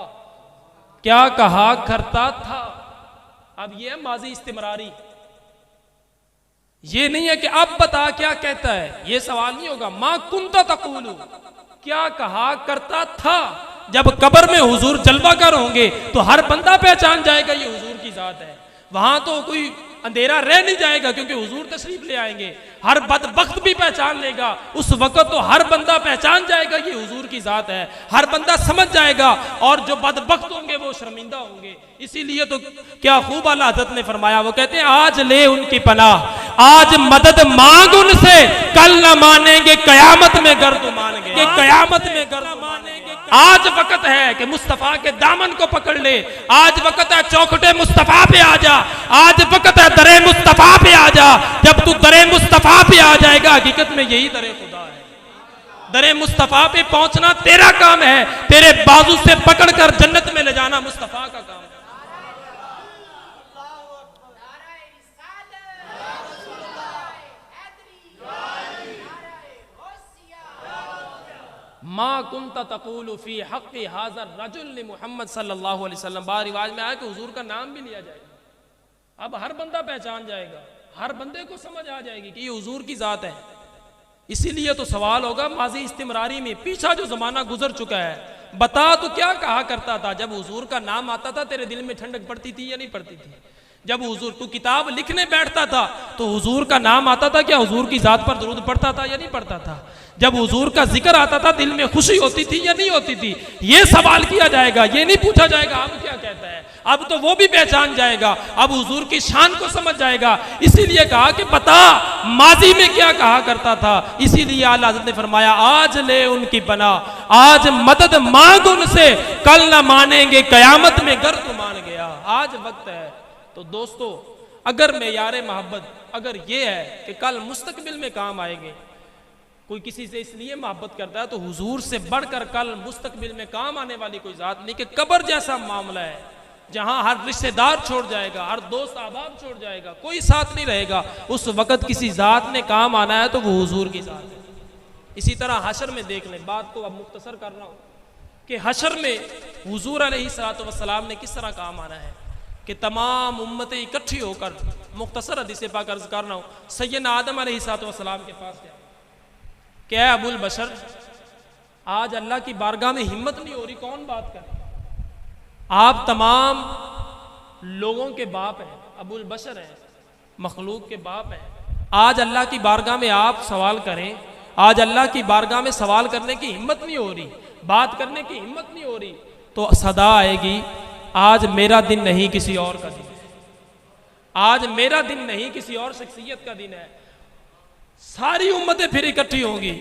क्या कहा करता था। अब यह है माजी इस्तिमरारी, ये नहीं है कि अब बता क्या कहता है, ये सवाल नहीं होगा। मा कुंता तक़ूलु, क्या कहा करता था। जब कब्र में हुजूर जलवागर होंगे तो हर बंदा पहचान जाएगा ये हुजूर की जात है। वहां तो कोई अंधेरा रह नहीं जाएगा क्योंकि हुजूर तशरीफ ले आएंगे। हर बदबख्त भी पहचान लेगा, उस वक्त तो हर बंदा पहचान जाएगा ये हुजूर की जात है। हर बंदा समझ जाएगा और जो बदबख्त होंगे वो शर्मिंदा होंगे। इसीलिए तो क्या खूब आला हज़रत ने फरमाया, वो कहते हैं आज ले उनकी पनाह, आज मदद मांग उनसे, कल न मानेंगे कयामत में गर तो मानेंगे, कयामत में गर मानेंगे। आज वक्त है कि मुस्तफा के दामन को पकड़ ले, आज वक्त है चौखटे मुस्तफा पे आ जा, आज वक्त है दरे मुस्तफा पे आ जा। जब तू दरे मुस्तफा पे आ जाएगा, हकीकत में यही दरे खुदा है। दरे मुस्तफा पे पहुंचना तेरा काम है, तेरे बाजू से पकड़कर जन्नत में ले जाना मुस्तफा का काम है। मा कुंता तक़ूलु फी हक़्क़ि हाज़र रजुल मुहम्मद सल्लल्लाहु अलैहि वसल्लम। बार रिवाज में आया कि हुजूर का नाम भी लिया जाएगा। अब हर बंदा पहचान जाएगा, हर बंदे को समझ आ जाएगी कि ये हुजूर की जात है। इसीलिए तो सवाल होगा माजी इस्तिमरारी में, पीछा जो जमाना गुजर चुका है, बता तो क्या कहा करता था। जब हुजूर का नाम आता था तेरे दिल में ठंडक पड़ती थी या नहीं पड़ती थी? जब हुजूर तू किताब लिखने बैठता था तो हुजूर का नाम आता था क्या, हुजूर की जात पर दुरूद पढ़ता था या नहीं पढ़ता था? जब हुजूर का जिक्र आता था दिल में खुशी होती थी या नहीं होती थी? ये सवाल किया जाएगा, ये नहीं पूछा जाएगा अब क्या कहता है। अब तो वो भी पहचान जाएगा, अब हुजूर की शान को समझ जाएगा। इसीलिए कहा कि बता माजी में क्या कहा करता था। इसीलिए आला हज़रत ने फरमाया आज ले उनकी बना, आज मदद मांग उनसे, कल ना मानेंगे कयामत में गर तू मान गया। आज वक्त है। तो दोस्तों अगर मेयारे मोहब्बत अगर ये है कि कल मुस्तकबिल में काम आएंगे, कोई किसी से इसलिए मोहब्बत करता है तो हुजूर से बढ़कर कल मुस्तकबिल में काम आने वाली कोई जात नहीं। कि कब्र जैसा मामला है जहां हर रिश्तेदार छोड़ जाएगा, हर दोस्त अहबाब छोड़ जाएगा, कोई साथ नहीं रहेगा, उस वक़्त किसी जात ने काम आना है तो वो हुजूर की जात है। इसी तरह हशर में देख लें, बात को अब मुख्तसर कर रहा हूं कि हशर में हुजूर अलैहिस्सलातु वस्सलाम ने किस तरह काम आना है कि तमाम उम्मतें इकट्ठी होकर, मुख्तसर हदीस पाक अर्ज कर रहा हूं, सैयदना आदम अलैहिस्सलातु वस्सलाम के पास गया। क्या अबुल बशर, आज अल्लाह की बारगाह में हिम्मत नहीं हो रही, कौन बात करे? आप तमाम लोगों के बाप हैं, अबुल बशर हैं, मखलूक के बाप हैं। आज अल्लाह की बारगाह में आप सवाल करें, आज अल्लाह की बारगाह में सवाल करने की हिम्मत नहीं हो रही, बात करने की हिम्मत नहीं हो रही, तो सदा आएगी आज मेरा दिन नहीं किसी और का दिन है, आज मेरा दिन नहीं किसी और शख्सियत का दिन है। सारी उम्मतें फिर इकट्ठी होंगी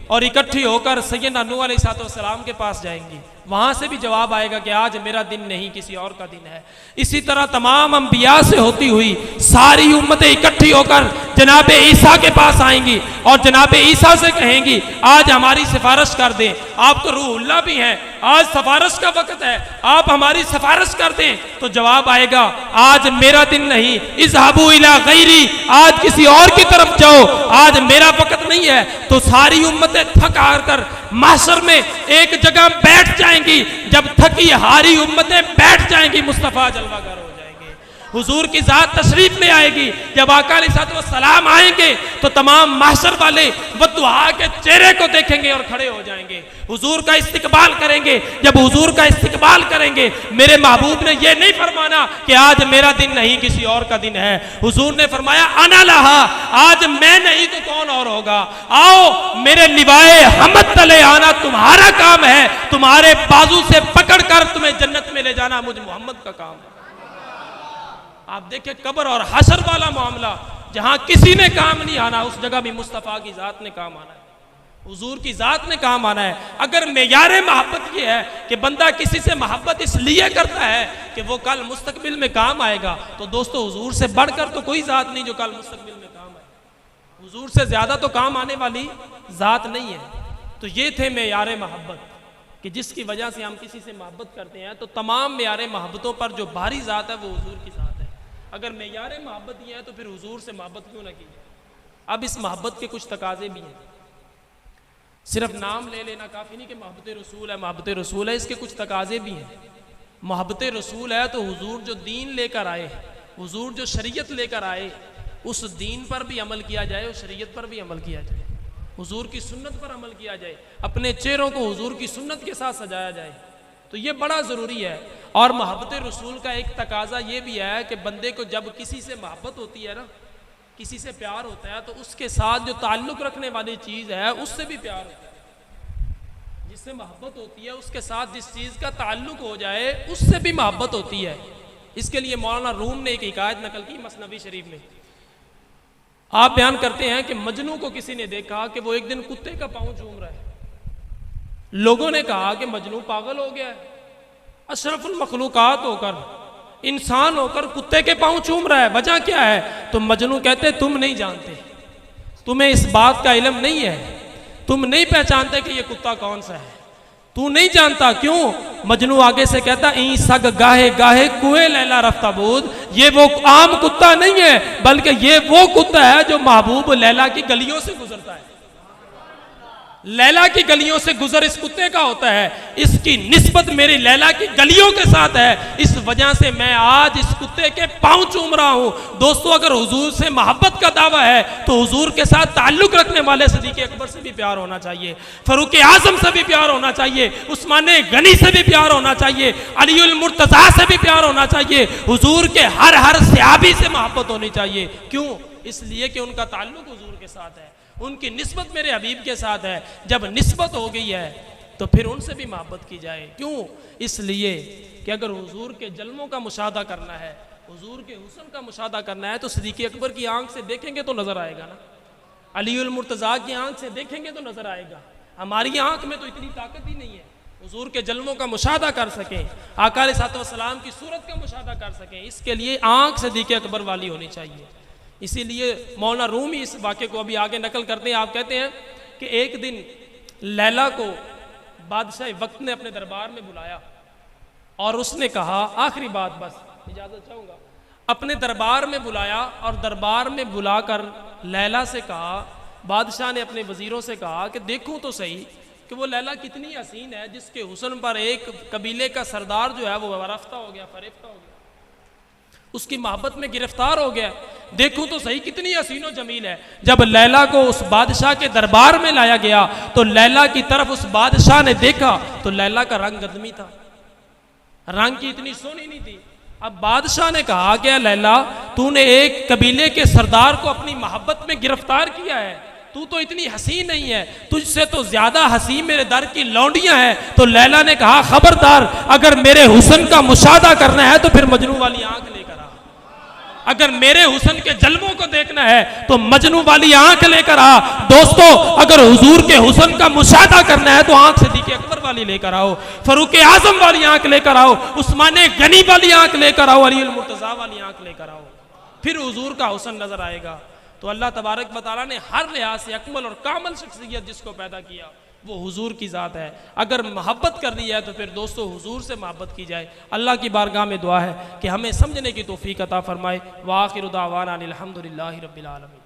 और इकट्ठी होकर सैयदना नूह अलैहिस्सलाम के पास जाएंगी। वहां से भी जवाब आएगा कि आज मेरा दिन नहीं किसी और का दिन है। इसी तरह तमाम अंबिया से होती हुई सारी उम्मतें इकट्ठी होकर जनाब ईसा के पास आएंगी और जनाब ईसा से कहेंगी आज हमारी सिफारिश कर दें, आप तो रूहुल्लाह भी हैं, आज सिफारिश का वक्त है, आप हमारी सिफारिश कर दें। तो जवाब आएगा आज मेरा दिन नहीं, इज़हबू इला गैरी, आज किसी और की तरफ जाओ, आज मेरा वक्त नहीं है। तो सारी उम्मतें थक हार कर महशर में एक जगह बैठ जाएंगी। जब थकी हारी उम्मतें बैठ जाएंगी, मुस्तफ़ा जलवागर हो जाएंगे, हुजूर की जात तशरीफ ले आएगी। जब आका अलैहिस्सलाम आएंगे तो तमाम महशर वाले वद्दुहा के चेहरे को देखेंगे और खड़े हो जाएंगे, हुजूर का इस्तिकबाल करेंगे। जब हुजूर का इस्तिकबाल करेंगे, मेरे महबूब ने यह नहीं फरमाना कि आज मेरा दिन नहीं किसी और का दिन है। हुजूर ने फरमाया अना लहा, आज मैं नहीं तो कौन और होगा, आओ मेरे लिवाए हमद तले आना, तुम्हारा काम है, तुम्हारे बाजू से पकड़कर तुम्हें जन्नत में ले जाना मुझ मोहम्मद का काम है। आप देखें कब्र और हशर वाला मामला, जहां किसी ने काम नहीं आना, उस जगह भी मुस्तफ़ा की जात ने काम आना है, हुजूर की जात ने काम आना है। अगर मेयारे मोहब्बत ये है कि बंदा किसी से मोहब्बत इसलिए करता है कि वो कल मुस्तकबिल में काम आएगा, तो दोस्तों हुजूर से बढ़कर तो कोई जात नहीं जो कल मुस्तकबिल में काम आए। हुजूर से ज्यादा तो काम आने वाली जात नहीं है। तो ये थे मेयारे मोहब्बत कि जिसकी वजह से हम किसी से मोहब्बत करते हैं। तो तमाम मेयारे मोहब्बतों पर जो भारी जात है वो हुजूर की जात है। अगर मेयारे मोहब्बत ये है तो फिर हुजूर से मोहब्बत क्यों ना की जाए। अब इस मोहब्बत के कुछ तकाजे भी हैं, सिर्फ नाम ले लेना काफ़ी नहीं कि मोहब्बत रसूल है, मोहब्बत रसूल है, इसके कुछ तकाजे भी हैं। मोहब्बत रसूल है तो हुजूर जो दीन लेकर आए, हुजूर जो शरीयत लेकर आए, उस दीन पर भी अमल किया जाए, उस शरीयत पर भी अमल किया जाए, हुजूर की सुन्नत पर अमल किया जाए, अपने चेहरों को हुजूर की सुन्नत के साथ सजाया जाए। तो ये बड़ा ज़रूरी है। और मोहब्बत रसूल का एक तकाजा ये भी है कि बंदे को जब किसी से मोहब्बत होती है ना, किसी से प्यार होता है, तो उसके साथ जो ताल्लुक़ रखने वाली चीज़ है उससे भी प्यार होता है। जिससे मोहब्बत होती है उसके साथ जिस चीज़ का ताल्लुक़ हो जाए उससे भी मोहब्बत होती है। इसके लिए मौलाना रूम ने एक हिकायत नकल की मसनवी शरीफ में। आप बयान करते हैं कि मजनू को किसी ने देखा कि वो एक दिन कुत्ते का पाँव चूम रहा है। लोगों ने कहा कि मजनू पागल हो गया है, अशरफुल मखलूकात होकर, इंसान होकर कुत्ते के पाँव चूम रहा है, वजह क्या है? तो मजनू कहते तुम नहीं जानते, तुम्हें इस बात का इल्म नहीं है, तुम नहीं पहचानते कि ये कुत्ता कौन सा है, तू नहीं जानता। क्यों? मजनू आगे से कहता ई सग गाहे गाहे कुएं लैला रफ्ताबूद, ये वो आम कुत्ता नहीं है बल्कि ये वो कुत्ता है जो महबूब लैला की गलियों से गुजरता है। लैला की गलियों से गुजर इस कुत्ते का होता है, इसकी निस्बत मेरी लैला की गलियों के साथ है, इस वजह से मैं आज इस कुत्ते के पांव चूम रहा हूं। दोस्तों, अगर हुजूर से मोहब्बत का दावा है तो हुजूर के साथ ताल्लुक रखने वाले सिद्दीक़ अकबर से भी प्यार होना चाहिए, फारूक आजम से भी प्यार होना चाहिए, उस्मान गनी से भी प्यार होना चाहिए, अलीउल मुर्तज़ा से भी प्यार होना चाहिए, हुजूर के हर सहाबी से मोहब्बत होनी चाहिए। क्यों? इसलिए कि उनका ताल्लुक हुजूर के साथ है, उनकी निस्बत मेरे हबीब के साथ है। जब निस्बत हो गई है तो फिर उनसे भी मोहब्बत की जाए। क्यों? इसलिए कि अगर हुजूर के जल्मों का मुशाहदा करना है, हुजूर के हुस्न का मुशाहदा करना है, तो सिद्दीक़ अकबर की आंख से देखेंगे तो नजर आएगा ना, अलीउल मुर्तज़ा की आंख से देखेंगे तो नजर आएगा। हमारी आंख में तो इतनी ताकत ही नहीं है हुजूर के जल्मों का मुशाहदा कर सकें, आका अलैहिस्सलाम की सूरत का मुशाहदा कर सकें। इसके लिए आंख सिद्दीक़ अकबर वाली होनी चाहिए। इसीलिए मौलाना रूमी इस वाक़े को अभी आगे नकल करते हैं। आप कहते हैं कि एक दिन लैला को बादशाह वक्त ने अपने दरबार में बुलाया और उसने कहा, आखिरी बात बस इजाज़त चाहूँगा, अपने दरबार में बुलाया और दरबार में बुलाकर लैला से कहा, बादशाह ने अपने वज़ीरों से कहा कि देखो तो सही कि वो लैला कितनी हसीन है जिसके हुस्न पर एक कबीले का सरदार जो है वो रफ्ता हो गया, फरेफ्ता हो गया, उसकी मोहब्बत में गिरफ्तार हो गया। देखो तो सही कितनी हसीन और जमील है। जब लैला को उस बादशाह के दरबार में लाया गया तो लैला की तरफ उस बादशाह ने देखा तो लैला का रंग गदमी था, रंग की इतनी सोनी नहीं थी। अब बादशाह ने कहा कि लैला, तूने एक कबीले के सरदार को अपनी मोहब्बत में गिरफ्तार किया है, तू तो इतनी हसीन नहीं है, तुझसे तो ज्यादा हसीन मेरे दर की लौंडियां हैं। तो लैला ने कहा, खबरदार, अगर मेरे हुस्न का मुशाहदा करना है तो फिर मजनू वाली आंख लेकर आ, अगर मेरे हुस्न के जल्मों को देखना है तो मजनू वाली आंख लेकर आ। दोस्तों, अगर हुजूर के हुस्न का मुशाहदा करना है तो आंख सिद्दीक़ अकबर वाली लेकर आओ, फारूक आजम वाली आंख लेकर आओ, उस्मान गनी वाली आंख लेकर आओ, अलीउल मुर्तज़ा वाली आंख लेकर आओ, फिर हुजूर का हुस्न नजर आएगा। तो अल्लाह तबारक व तआला ने हर लिहाज से अकमल और कामल शख्सियत जिसको पैदा किया वो हुजूर की ज़ात है। अगर मोहब्बत करनी है तो फिर दोस्तों हुजूर से मोहब्बत की जाए। अल्लाह की बारगाह में दुआ है कि हमें समझने की तौफीक अता फरमाए। व आखिरु दावाना अनिल हम्दुलिल्लाहि रब्बिल आलमीन।